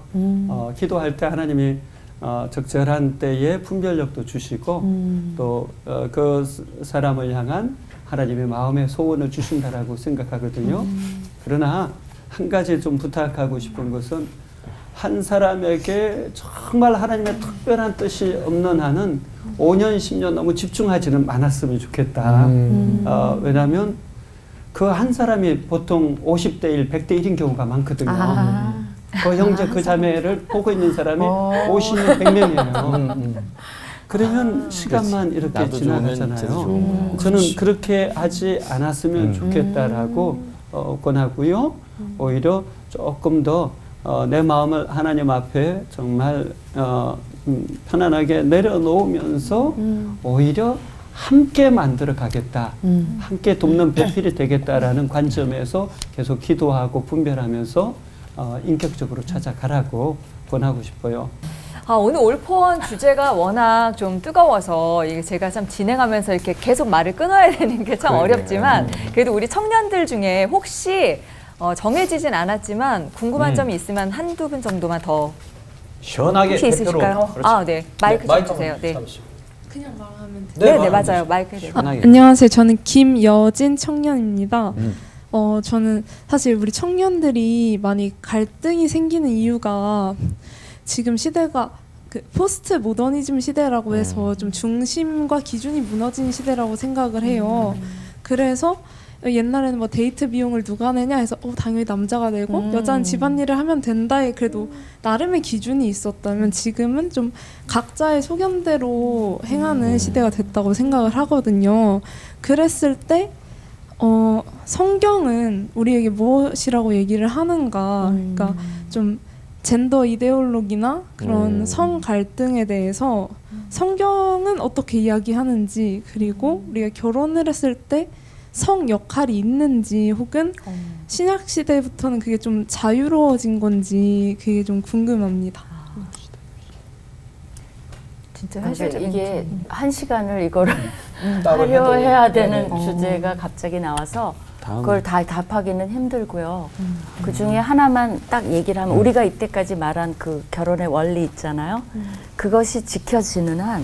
Speaker 9: 기도할 때 하나님이 적절한 때에 분별력도 주시고 또 그 사람을 향한 하나님의 마음의 소원을 주신다라고 생각하거든요. 그러나 한 가지 좀 부탁하고 싶은 것은 한 사람에게 정말 하나님의 특별한 뜻이 없는 한은 5년, 10년 너무 집중하지는 않았으면 좋겠다. 왜냐하면 그 한 사람이 보통 50대 1, 100대 1인 경우가 많거든요. 그 형제, 그 자매를 보고 있는 사람이 50명, 100명이에요. 그러면 시간만 이렇게 지나가잖아요. 저는 그렇게 하지 않았으면 좋겠다라고 권하고요. 오히려 조금 더 내 마음을 하나님 앞에 정말 편안하게 내려놓으면서 오히려 함께 만들어 가겠다. 함께 돕는 배필이 되겠다라는 관점에서 계속 기도하고 분별하면서 인격적으로 찾아가라고 권하고 싶어요.
Speaker 1: 오늘 올포원 주제가 워낙 좀 뜨거워서 이게 제가 참 진행하면서 이렇게 계속 말을 끊어야 되는 게 참 어렵지만 그래도 우리 청년들 중에 혹시 정해지진 않았지만 궁금한 점이 있으면 한두 분 정도만 더
Speaker 2: 시원하게
Speaker 1: 혹시 있으실까요?
Speaker 2: 그렇죠.
Speaker 1: 네. 마이크 좀 주세요. 네.
Speaker 12: 그냥 말하면 돼요.
Speaker 1: 네, 맞아요. 마이크 대고.
Speaker 12: 안녕하세요. 저는 김여진 청년입니다. 저는 사실 우리 청년들이 많이 갈등이 생기는 이유가 지금 시대가 그 포스트 모더니즘 시대라고 해서 좀 중심과 기준이 무너진 시대라고 생각을 해요. 그래서 옛날에는 뭐 데이트 비용을 누가 내냐 해서 당연히 남자가 내고 여자는 집안일을 하면 된다에 그래도 나름의 기준이 있었다면 지금은 좀 각자의 소견대로 행하는 시대가 됐다고 생각을 하거든요. 그랬을 때 성경은 우리에게 무엇이라고 얘기를 하는가, 그러니까 좀 젠더 이데올로기나 그런 성 갈등에 대해서 성경은 어떻게 이야기하는지, 그리고 우리가 결혼을 했을 때 성 역할이 있는지, 혹은 신약 시대부터는 그게 좀 자유로워진 건지 그게 좀 궁금합니다.
Speaker 1: 진짜
Speaker 8: 사실
Speaker 1: 현실적인
Speaker 8: 이게 한 시간을 이거를 하려 해야 되는 주제가 갑자기 나와서 그걸 다 답하기는 힘들고요. 그 중에 하나만 딱 얘기를 하면 우리가 이때까지 말한 그 결혼의 원리 있잖아요. 그것이 지켜지는 한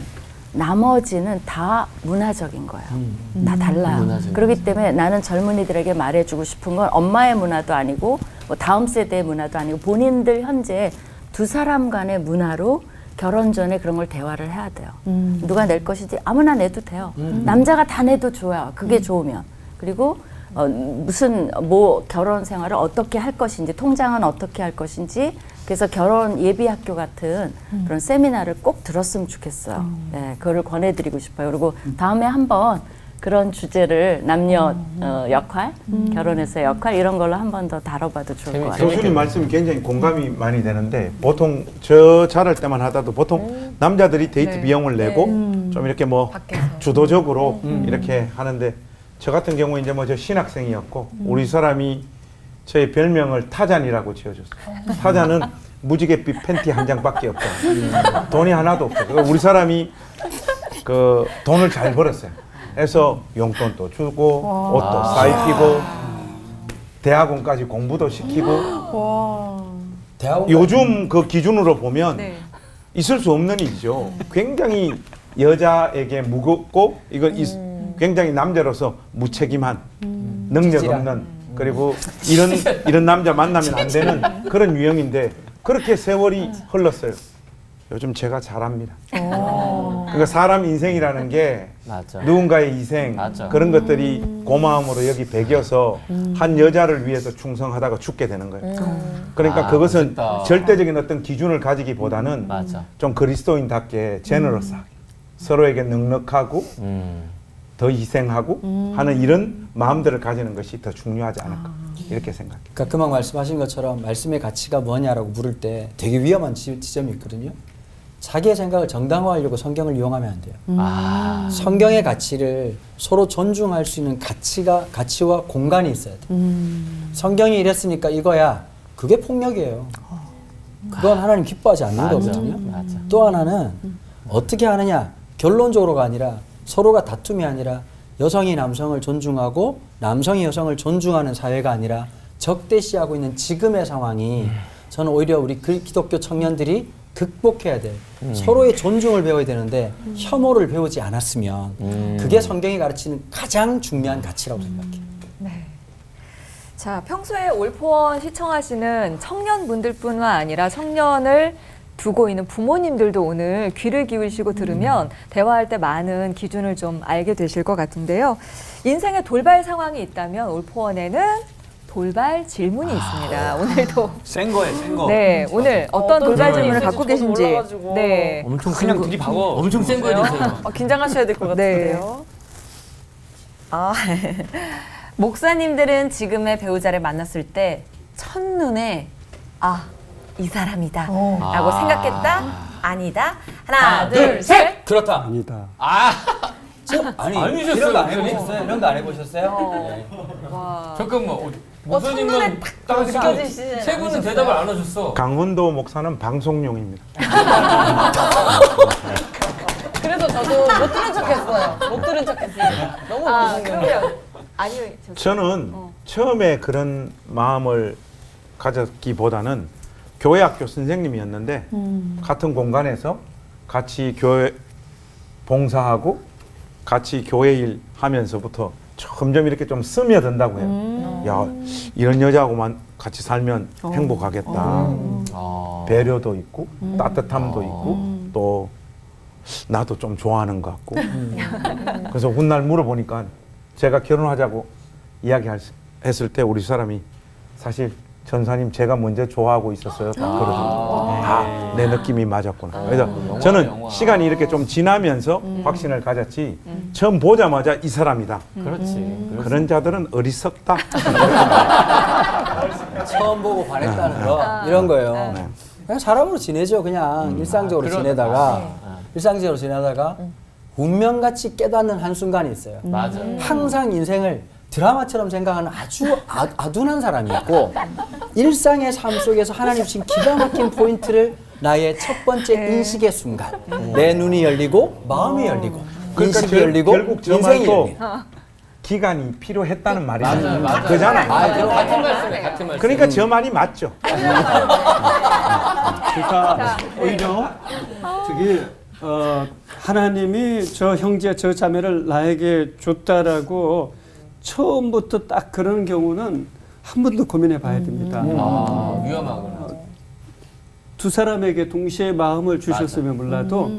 Speaker 8: 나머지는 다 문화적인 거예요. 다 달라요. 그렇기 때문에 나는 젊은이들에게 말해주고 싶은 건 엄마의 문화도 아니고 뭐 다음 세대의 문화도 아니고 본인들 현재 두 사람 간의 문화로 결혼 전에 그런 걸 대화를 해야 돼요. 누가 낼 것이지 아무나 내도 돼요. 남자가 다 내도 좋아요. 그게 좋으면. 그리고 무슨 뭐 결혼 생활을 어떻게 할 것인지, 통장은 어떻게 할 것인지, 그래서 결혼 예비 학교 같은 그런 세미나를 꼭 들었으면 좋겠어요. 네, 그거를 권해드리고 싶어요. 그리고 다음에 한번 그런 주제를 남녀 역할, 결혼에서의 역할 이런 걸로 한 번 더 다뤄봐도 좋을 것 같아요.
Speaker 7: 교수님 말씀이 굉장히 공감이 많이 되는데 보통 저 자랄 때만 하다도 보통 남자들이 데이트 비용을 내고 좀 이렇게 뭐 주도적으로 이렇게 하는데 저 같은 경우 이제 뭐 저 신학생이었고 우리 사람이 저의 별명을 타잔이라고 지어줬어요. 타잔은 무지갯빛 팬티 한 장밖에 없다. 돈이 하나도 없어요. 우리 사람이 그 돈을 잘 벌었어요. 그래서 용돈도 주고 옷도 사입히고 대학원까지 공부도 시키고 요즘 그 기준으로 보면 있을 수 없는 일이죠. 굉장히 여자에게 무겁고 이건 굉장히 남자로서 무책임한 능력 없는 그리고 이런 남자 만나면 안 되는 그런 유형인데 그렇게 세월이 흘렀어요. 요즘 제가 잘합니다. 그러니까 사람 인생이라는 게 누군가의 희생 그런 것들이 고마움으로 여기 배겨서 한 여자를 위해서 충성하다가 죽게 되는 거예요. 그러니까 그것은 절대적인 어떤 기준을 가지기보다는 좀 그리스도인답게 제너러스하게 서로에게 넉넉하고 더 희생하고 하는 이런 마음들을 가지는 것이 더 중요하지 않을까 이렇게 생각해요.
Speaker 2: 그러니까 금방 말씀하신 것처럼 말씀의 가치가 뭐냐라고 물을 때 되게 위험한 지점이 있거든요. 자기의 생각을 정당화하려고 성경을 이용하면 안 돼요. 성경의 가치를 서로 존중할 수 있는 가치와 공간이 있어야 돼요. 성경이 이랬으니까 이거야. 그게 폭력이에요. 그건 하나님 기뻐하지 않는 거거든요. 또 하나는 어떻게 하느냐. 결론적으로가 아니라 서로가 다툼이 아니라 여성이 남성을 존중하고 남성이 여성을 존중하는 사회가 아니라 적대시하고 있는 지금의 상황이 저는 오히려 우리 기독교 청년들이 극복해야 돼. 서로의 존중을 배워야 되는데 혐오를 배우지 않았으면 그게 성경이 가르치는 가장 중요한 가치라고 생각해요.
Speaker 1: 네. 자, 평소에 올포원 시청하시는 청년분들뿐만 아니라 청년을 두고 있는 부모님들도 오늘 귀를 기울이시고 들으면 대화할 때 많은 기준을 좀 알게 되실 것 같은데요. 인생에 돌발 상황이 있다면 올포원에는 돌발 질문이 있습니다. 오늘도
Speaker 4: 센 거예요, 센 거.
Speaker 1: 네, 오늘 어떤 돌발 질문을 갖고 계신지.
Speaker 5: 몰라가지고.
Speaker 1: 네.
Speaker 3: 엄청
Speaker 4: 그냥 들이박어.
Speaker 3: 엄청 센 거 해주세요.
Speaker 5: 긴장하셔야 될 것 같은데요. 아, 목사님들은 지금의 배우자를 만났을 때 첫눈에 이 사람이다 라고 생각했다? 아니다? 하나, 둘, 셋!
Speaker 2: 그렇다.
Speaker 9: 아니다.
Speaker 3: 아니셨어요,
Speaker 2: 이런 거 안
Speaker 3: 목사님?
Speaker 2: 해보셨어요? 이런 거 안 해보셨어요?
Speaker 3: 잠깐만. 목사님은 딱
Speaker 5: 느껴지시지
Speaker 3: 세 분은 대답을 안 하셨어.
Speaker 7: 강훈도 목사는 방송용입니다.
Speaker 5: 그래서 저도 못 들은 척했어요. 못 들은 척했어요. 너무
Speaker 1: 그러면 아니요.
Speaker 7: 저는 처음에 그런 마음을 가졌기보다는 교회 학교 선생님이었는데 같은 공간에서 같이 교회 봉사하고 같이 교회 일 하면서부터 점점 이렇게 좀 스며든다고 해요. 야, 이런 여자하고만 같이 살면 행복하겠다. 배려도 있고 따뜻함도 있고 또 나도 좀 좋아하는 것 같고. 그래서 훗날 물어보니까 제가 결혼하자고 이야기했을 때 우리 사람이 사실 전사님 제가 먼저 좋아하고 있었어요. 딱 그러더라고요. 내 느낌이 맞았구나. 그래서 저는 시간이 이렇게 좀 지나면서 확신을 가졌지 처음 보자마자 이 사람이다.
Speaker 3: 그렇지.
Speaker 7: 그런 자들은 어리석다.
Speaker 2: 처음 보고 반했다는 거 이런 거예요. 그냥 사람으로 지내죠. 그냥 일상적으로 지내다가 운명같이 깨닫는 한순간이 있어요.
Speaker 3: 맞아.
Speaker 2: 항상 인생을 드라마처럼 생각하는 아주 아둔한 사람이 있고 일상의 삶 속에서 하나님 주신 기가 막힌 포인트를 나의 첫 번째 인식의 순간 내 눈이 열리고 마음이 열리고 인식이 열리고
Speaker 7: 결국 저
Speaker 2: 인생이
Speaker 7: 말도
Speaker 2: 열리고
Speaker 7: 기간이 필요했다는 말이
Speaker 3: 맞아.
Speaker 7: 그잖아요.
Speaker 3: 그럼 같은 말씀이에요. 같은 말씀.
Speaker 7: 그러니까 저 말이 맞죠.
Speaker 9: 그러니까 오히려 저기 하나님이 저 형제 저 자매를 나에게 줬다라고 처음부터 딱 그런 경우는 한 번 더 고민해 봐야 됩니다.
Speaker 3: 위험하구나.
Speaker 9: 두 사람에게 동시에 마음을 주셨으면 몰라도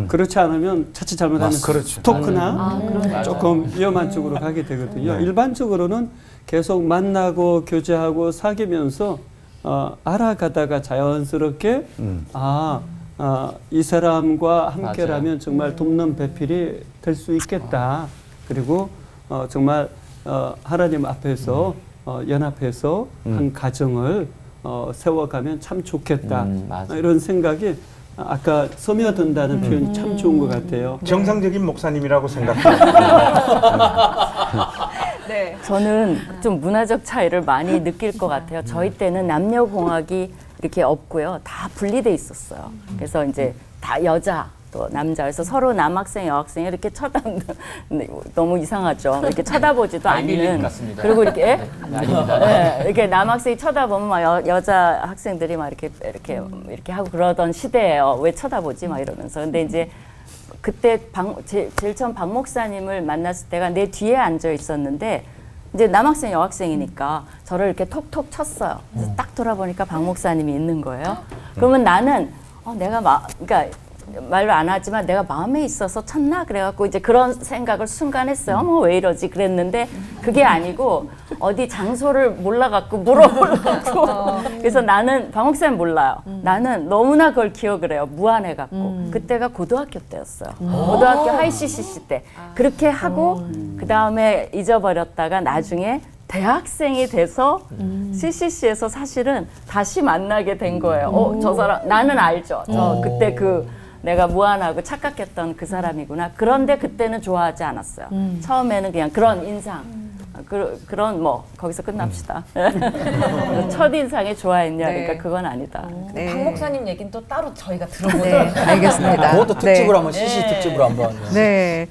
Speaker 9: 그렇지 않으면 자칫 잘못하면 스토크나 조금 위험한 쪽으로 가게 되거든요. 일반적으로는 계속 만나고 교제하고 사귀면서 알아가다가 자연스럽게 이 사람과 함께라면 정말 돕는 배필이 될 수 있겠다. 그리고 정말 하나님 앞에서 연합해서 한 가정을 세워가면 참 좋겠다. 이런 생각이 아까 스며든다는 표현이 참 좋은 것 같아요.
Speaker 7: 정상적인 목사님이라고 생각해요.
Speaker 8: 네. 저는 좀 문화적 차이를 많이 느낄 것 같아요. 저희 때는 남녀공학이 이렇게 없고요. 다 분리돼 있었어요. 그래서 이제 다 여자 또 남자 그래서 서로 남학생 여학생 이렇게 너무 이상하죠. 이렇게 쳐다보지도 않는. 그리고 이렇게 이렇게 남학생이 쳐다보면 막 여자 학생들이 막 이렇게 하고 그러던 시대예요. 왜 쳐다보지 막 이러면서. 근데 이제 그때 제일 처음 박 목사님을 만났을 때가 내 뒤에 앉아 있었는데 이제 남학생 여학생이니까 저를 이렇게 톡톡 쳤어요. 그래서 딱 돌아보니까 박 목사님이 있는 거예요. 그러면 나는 그러니까 말로 안 하지만 내가 마음에 있어서 쳤나 그래갖고 이제 그런 생각을 순간 했어요. 어머 왜 이러지 그랬는데 그게 아니고 어디 장소를 몰라갖고 물어보려고 그래서 나는 박 목사님 몰라요. 나는 너무나 그걸 기억을 해요. 무안해갖고 그때가 고등학교 때였어요. 고등학교 하이CCC 때 그렇게 하고 그 다음에 잊어버렸다가 나중에 대학생이 돼서 CCC에서 사실은 다시 만나게 된 거예요. 저 사람 나는 알죠. 저 그때 그 내가 무안하고 착각했던 그 사람이구나. 그런데 그때는 좋아하지 않았어요. 처음에는 그냥 그런 인상. 그런 뭐 거기서 끝납시다. 첫 인상에 좋아했냐?
Speaker 5: 네.
Speaker 8: 그러니까 그건 아니다.
Speaker 5: 네. 박 목사님 얘기는 또 따로 저희가 들어보도록
Speaker 1: 네, 알겠습니다.
Speaker 2: 그것도 특집으로
Speaker 1: 네.
Speaker 2: 한번 CC 특집으로 한번.
Speaker 1: 네.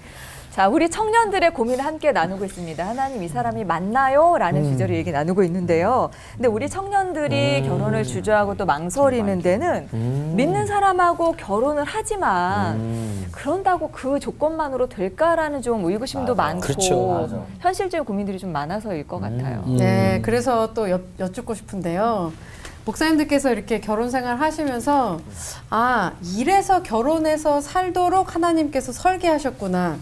Speaker 1: 자, 우리 청년들의 고민을 함께 나누고 있습니다. 하나님, 이 사람이 맞나요? 라는 주제로 얘기 나누고 있는데요. 근데 우리 청년들이 결혼을 주저하고 또 망설이는 데는 믿는 사람하고 결혼을 하지만 그런다고 그 조건만으로 될까라는 좀 의구심도 많고
Speaker 2: 그렇죠. 맞아.
Speaker 1: 현실적인 고민들이 좀 많아서일 것 같아요.
Speaker 6: 네, 그래서 또 여쭙고 싶은데요. 목사님들께서 이렇게 결혼 생활 하시면서 이래서 결혼해서 살도록 하나님께서 설계하셨구나.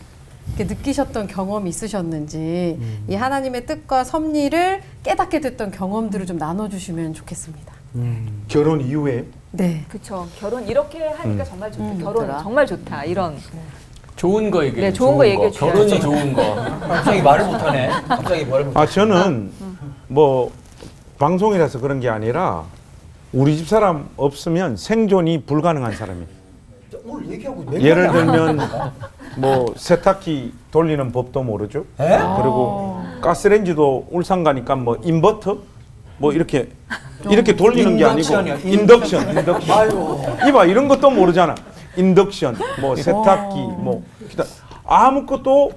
Speaker 6: 이렇게 느끼셨던 경험이 있으셨는지 이 하나님의 뜻과 섭리를 깨닫게 됐던 경험들을 좀 나눠주시면 좋겠습니다.
Speaker 7: 결혼 이후에
Speaker 6: 네,
Speaker 1: 그렇죠. 결혼 이렇게 하니까 정말 좋다. 결혼 정말 좋다. 이런.
Speaker 3: 좋은 거 얘기해.
Speaker 1: 네, 좋은 거 얘기해 주셔야죠.
Speaker 3: 결혼이 좋은 거.
Speaker 2: 갑자기 말을 못하네. 갑자기 말을 못.
Speaker 7: 저는 뭐 방송이라서 그런 게 아니라 우리 집 사람 없으면 생존이 불가능한 사람이에요.
Speaker 2: 오늘 얘기하고
Speaker 7: 예를 들면 뭐 세탁기 돌리는 법도 모르죠. 그리고 가스레인지도 울산 가니까 뭐 인버터 뭐 이렇게 돌리는 게 아니고 인덕션. 이봐 이런 것도 모르잖아. 인덕션, 뭐 세탁기, 뭐 기타 아무것도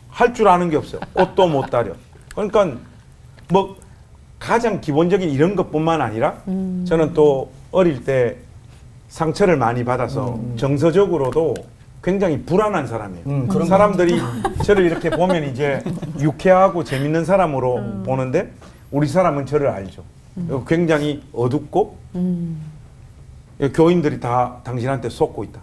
Speaker 7: 할 줄 아는 게 없어요. 옷도 못 다려. 그러니까 뭐 가장 기본적인 이런 것뿐만 아니라 저는 또 어릴 때 상처를 많이 받아서 정서적으로도 굉장히 불안한 사람이에요.
Speaker 2: 그런
Speaker 7: 사람들이 저를 이렇게 보면 이제 유쾌하고 재밌는 사람으로 보는데 우리 사람은 저를 알죠. 굉장히 어둡고 교인들이 다 당신한테 속고 있다.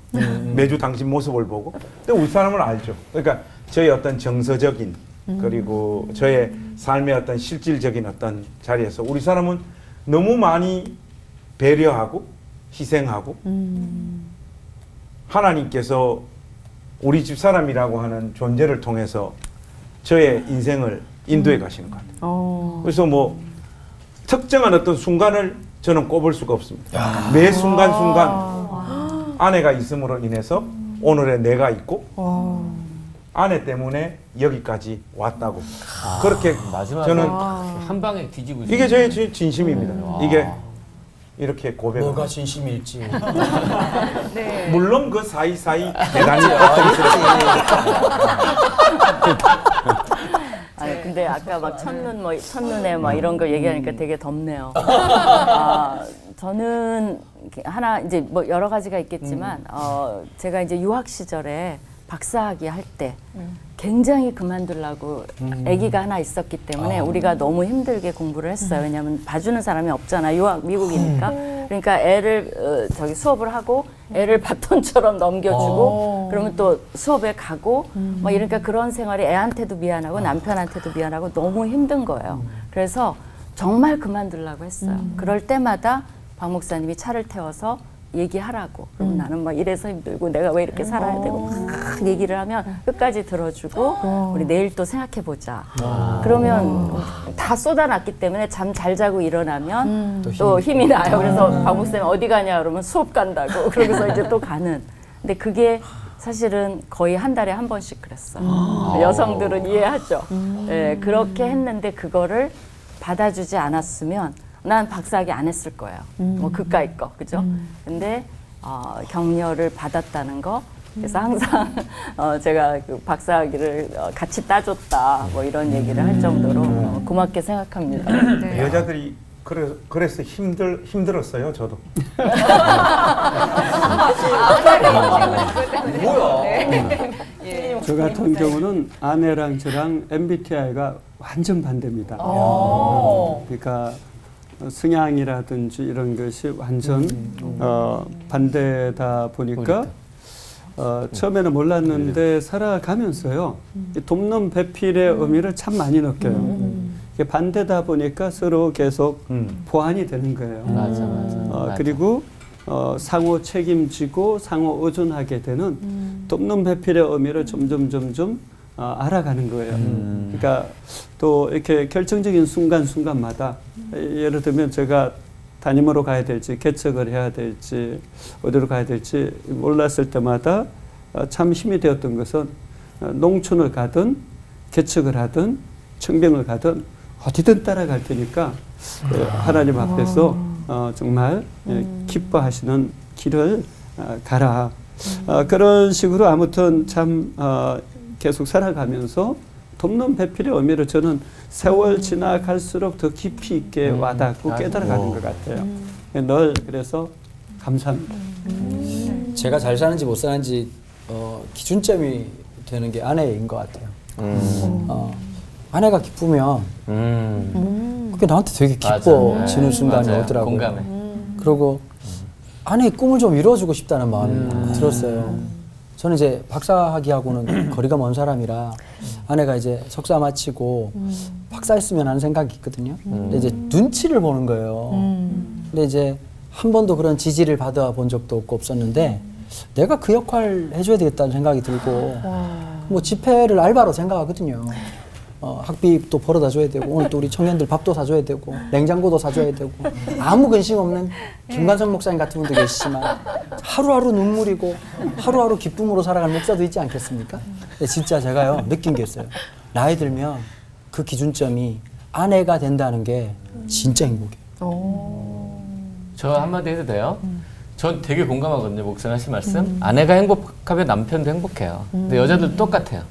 Speaker 7: 매주 당신 모습을 보고. 근데 우리 사람을 알죠. 그러니까 저의 어떤 정서적인 그리고 저의 삶의 어떤 실질적인 어떤 자리에서 우리 사람은 너무 많이 배려하고 희생하고 하나님께서 우리 집 사람이라고 하는 존재를 통해서 저의 인생을 인도해 가시는 것 같아요. 그래서 뭐 특정한 어떤 순간을 저는 꼽을 수가 없습니다. 매 순간순간 아내가 있음으로 인해서 오늘의 내가 있고 아내 때문에 여기까지 왔다고 그렇게 저는
Speaker 3: 한 방에 뒤지고
Speaker 7: 이게 저의 진심입니다. 이게 이렇게 고백.
Speaker 2: 뭐가 진심일지.
Speaker 1: 네.
Speaker 7: 물론 그 사이사이 대단히 고통스럽습니다.
Speaker 8: 아니 근데 아까 막 첫눈에 막 이런 거 얘기하니까 되게 덥네요. 저는 하나 이제 뭐 여러 가지가 있겠지만 제가 이제 유학 시절에 박사학위 할 때 굉장히 그만두려고 아기가 하나 있었기 때문에 우리가 너무 힘들게 공부를 했어요. 왜냐하면 봐주는 사람이 없잖아. 유학 미국이니까. 그러니까 애를 저기 수업을 하고 애를 바톤처럼 넘겨주고 그러면 또 수업에 가고 막 이러니까 그런 생활이 애한테도 미안하고 남편한테도 미안하고 너무 힘든 거예요. 그래서 정말 그만두려고 했어요. 그럴 때마다 박 목사님이 차를 태워서 얘기하라고. 그럼 나는 막 이래서 힘들고 내가 왜 이렇게 살아야 되고 막 얘기를 하면 끝까지 들어주고 우리 내일 또 생각해보자. 그러면 다 쏟아놨기 때문에 잠 잘 자고 일어나면 또 힘이 나요. 그래서 박 목사님 어디 가냐 그러면 수업 간다고. 그러고서 이제 또 가는. 근데 그게 사실은 거의 한 달에 한 번씩 그랬어요. 여성들은 이해하죠. 네, 그렇게 했는데 그거를 받아주지 않았으면 난 박사학위 안 했을 거예요. 뭐 그까이 거, 그죠? 근데 격려를 받았다는 거. 그래서 항상 제가 그 박사학위를 같이 따줬다. 뭐 이런 얘기를 할 정도로 고맙게 생각합니다.
Speaker 1: 네.
Speaker 7: 여자들이 그래서 힘들었어요. 저도.
Speaker 1: 예.
Speaker 9: 저 같은 경우는 아내랑 저랑 MBTI가 완전 반대입니다. 그러니까 성향이라든지 이런 것이 완전 반대다 보니까 처음에는 몰랐는데 살아가면서요 이 돕는 배필의 의미를 참 많이 느껴요. 이게 반대다 보니까 서로 계속 보완이 되는 거예요.
Speaker 3: 맞아.
Speaker 9: 그리고 상호 책임지고 상호 의존하게 되는 돕는 배필의 의미를 점점 알아가는 거예요. 그러니까 또 이렇게 결정적인 순간마다 예를 들면 제가 담임으로 가야 될지 개척을 해야 될지 어디로 가야 될지 몰랐을 때마다 참 힘이 되었던 것은 농촌을 가든 개척을 하든 청병을 가든 어디든 따라갈 테니까 하나님 앞에서 정말 기뻐하시는 길을 가라. 그런 식으로 아무튼 참 계속 살아가면서 돕는 배필의 의미를 저는 세월 지나갈수록 더 깊이 있게 와닿고 깨달아가는 것 같아요. 늘 그래서 감사합니다.
Speaker 2: 제가 잘 사는지 못 사는지 기준점이 되는 게 아내인 것 같아요. 아내가 기쁘면 그게 나한테 되게 기뻐지는 순간이
Speaker 3: 맞아요.
Speaker 2: 오더라고요.
Speaker 3: 공감해.
Speaker 2: 그리고 아내의 꿈을 좀 이루어주고 싶다는 마음이 들었어요. 저는 이제 박사학위하고는 거리가 먼 사람이라 아내가 이제 석사 마치고 박사했으면 하는 생각이 있거든요. 근데 이제 눈치를 보는 거예요. 근데 이제 한 번도 그런 지지를 받아본 적도 없었는데 내가 그 역할을 해줘야 되겠다는 생각이 들고 뭐 집회를 알바로 생각하거든요. 학비도 벌어다 줘야 되고 오늘 또 우리 청년들 밥도 사줘야 되고 냉장고도 사줘야 되고 아무 근심 없는 김관성 목사님 같은 분도 계시지만 하루하루 눈물이고 하루하루 기쁨으로 살아가는 목사도 있지 않겠습니까? 근데 진짜 제가요 느낀 게 있어요. 나이 들면 그 기준점이 아내가 된다는 게 진짜 행복해요.
Speaker 3: 저 한마디 해도 돼요? 전 되게 공감하거든요. 목사님 하신 말씀. 아내가 행복하면 남편도 행복해요. 근데 여자들도 똑같아요.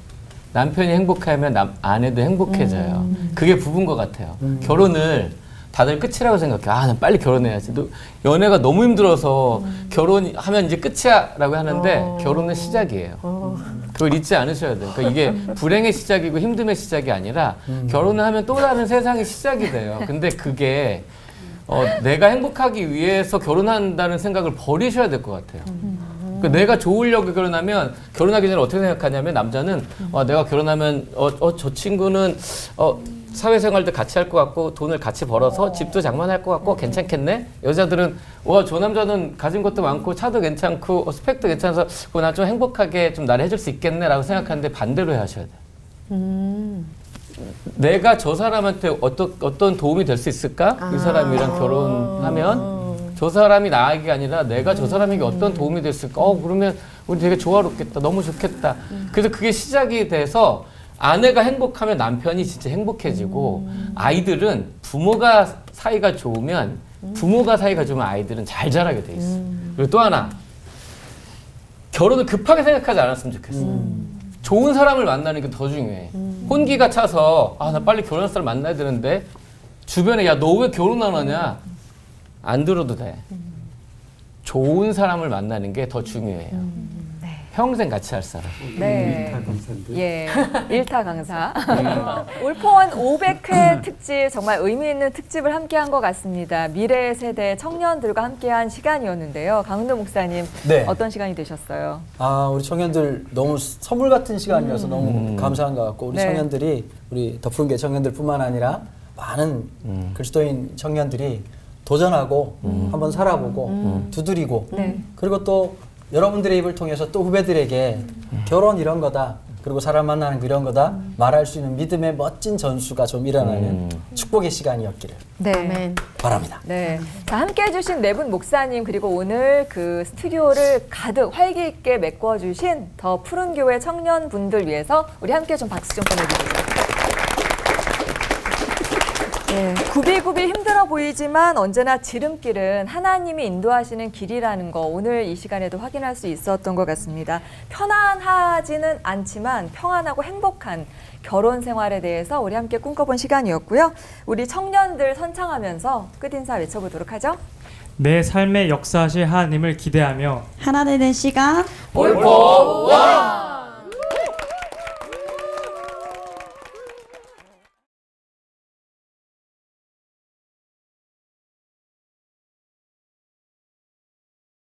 Speaker 3: 남편이 행복하면 아내도 행복해져요. 그게 부부인 것 같아요. 결혼을 다들 끝이라고 생각해. 난 빨리 결혼해야지. 연애가 너무 힘들어서 결혼하면 이제 끝이야 라고 하는데 결혼은 시작이에요. 그걸 잊지 않으셔야 돼요. 그러니까 이게 불행의 시작이고 힘듦의 시작이 아니라 결혼을 하면 또 다른 세상의 시작이 돼요. 근데 그게 내가 행복하기 위해서 결혼한다는 생각을 버리셔야 될 것 같아요. 그러니까 내가 좋으려고 결혼하면 결혼하기 전에 어떻게 생각하냐면 남자는 내가 결혼하면 저 친구는 사회생활도 같이 할 것 같고 돈을 같이 벌어서 집도 장만할 것 같고 괜찮겠네. 여자들은 저 남자는 가진 것도 많고 차도 괜찮고 스펙도 괜찮아서 나 좀 행복하게 좀 나를 해줄 수 있겠네라고 생각하는데 반대로 하셔야 돼요. 내가 저 사람한테 어떤 도움이 될 수 있을까? 이 사람이랑 결혼하면 저 사람이 나에게 아니라 내가 저 사람에게 어떤 도움이 됐을까? 그러면 우리 되게 조화롭겠다. 너무 좋겠다. 그래서 그게 시작이 돼서 아내가 행복하면 남편이 진짜 행복해지고 아이들은 부모가 사이가 좋으면 아이들은 잘 자라게 돼 있어. 그리고 또 하나 결혼을 급하게 생각하지 않았으면 좋겠어. 좋은 사람을 만나는 게 더 중요해. 혼기가 차서 나 빨리 결혼할 사람 만나야 되는데 주변에 야 너 왜 결혼 안 하냐? 안 들어도 돼. 좋은 사람을 만나는 게 더 중요해요. 평생 같이 할 사람.
Speaker 1: 네. 예. 일타 강사. 올포원 500회 특집 정말 의미 있는 특집을 함께한 것 같습니다. 미래 세대 청년들과 함께한 시간이었는데요. 강은도 목사님
Speaker 2: 네.
Speaker 1: 어떤 시간이 되셨어요?
Speaker 2: 우리 청년들 너무 선물 같은 시간이어서 너무 감사한 것 같고 우리
Speaker 1: 네.
Speaker 2: 청년들이 우리 덕분계 청년들뿐만 아니라 많은 그리스도인 청년들이 도전하고 한번 살아보고 두드리고 그리고 또 여러분들의 입을 통해서 또 후배들에게 결혼 이런 거다 그리고 사람 만나는 이런 거다 말할 수 있는 믿음의 멋진 전수가 좀 일어나는 축복의 시간이었기를
Speaker 1: 네.
Speaker 2: 바랍니다.
Speaker 1: 네. 자, 함께 해주신 네 분 목사님 그리고 오늘 그 스튜디오를 가득 활기 있게 메꿔주신 더 푸른 교회 청년분들 위해서 우리 함께 좀 박수 좀 보내드리죠. 네, 굽이굽이 힘들어 보이지만 언제나 지름길은 하나님이 인도하시는 길이라는 거 오늘 이 시간에도 확인할 수 있었던 것 같습니다. 편안하지는 않지만 평안하고 행복한 결혼 생활에 대해서 우리 함께 꿈꿔본 시간이었고요. 우리 청년들 선창하면서 끝인사 외쳐보도록 하죠.
Speaker 10: 내 삶의 역사하실 하나님을 기대하며
Speaker 11: 하나 되는 시간
Speaker 3: 올포원!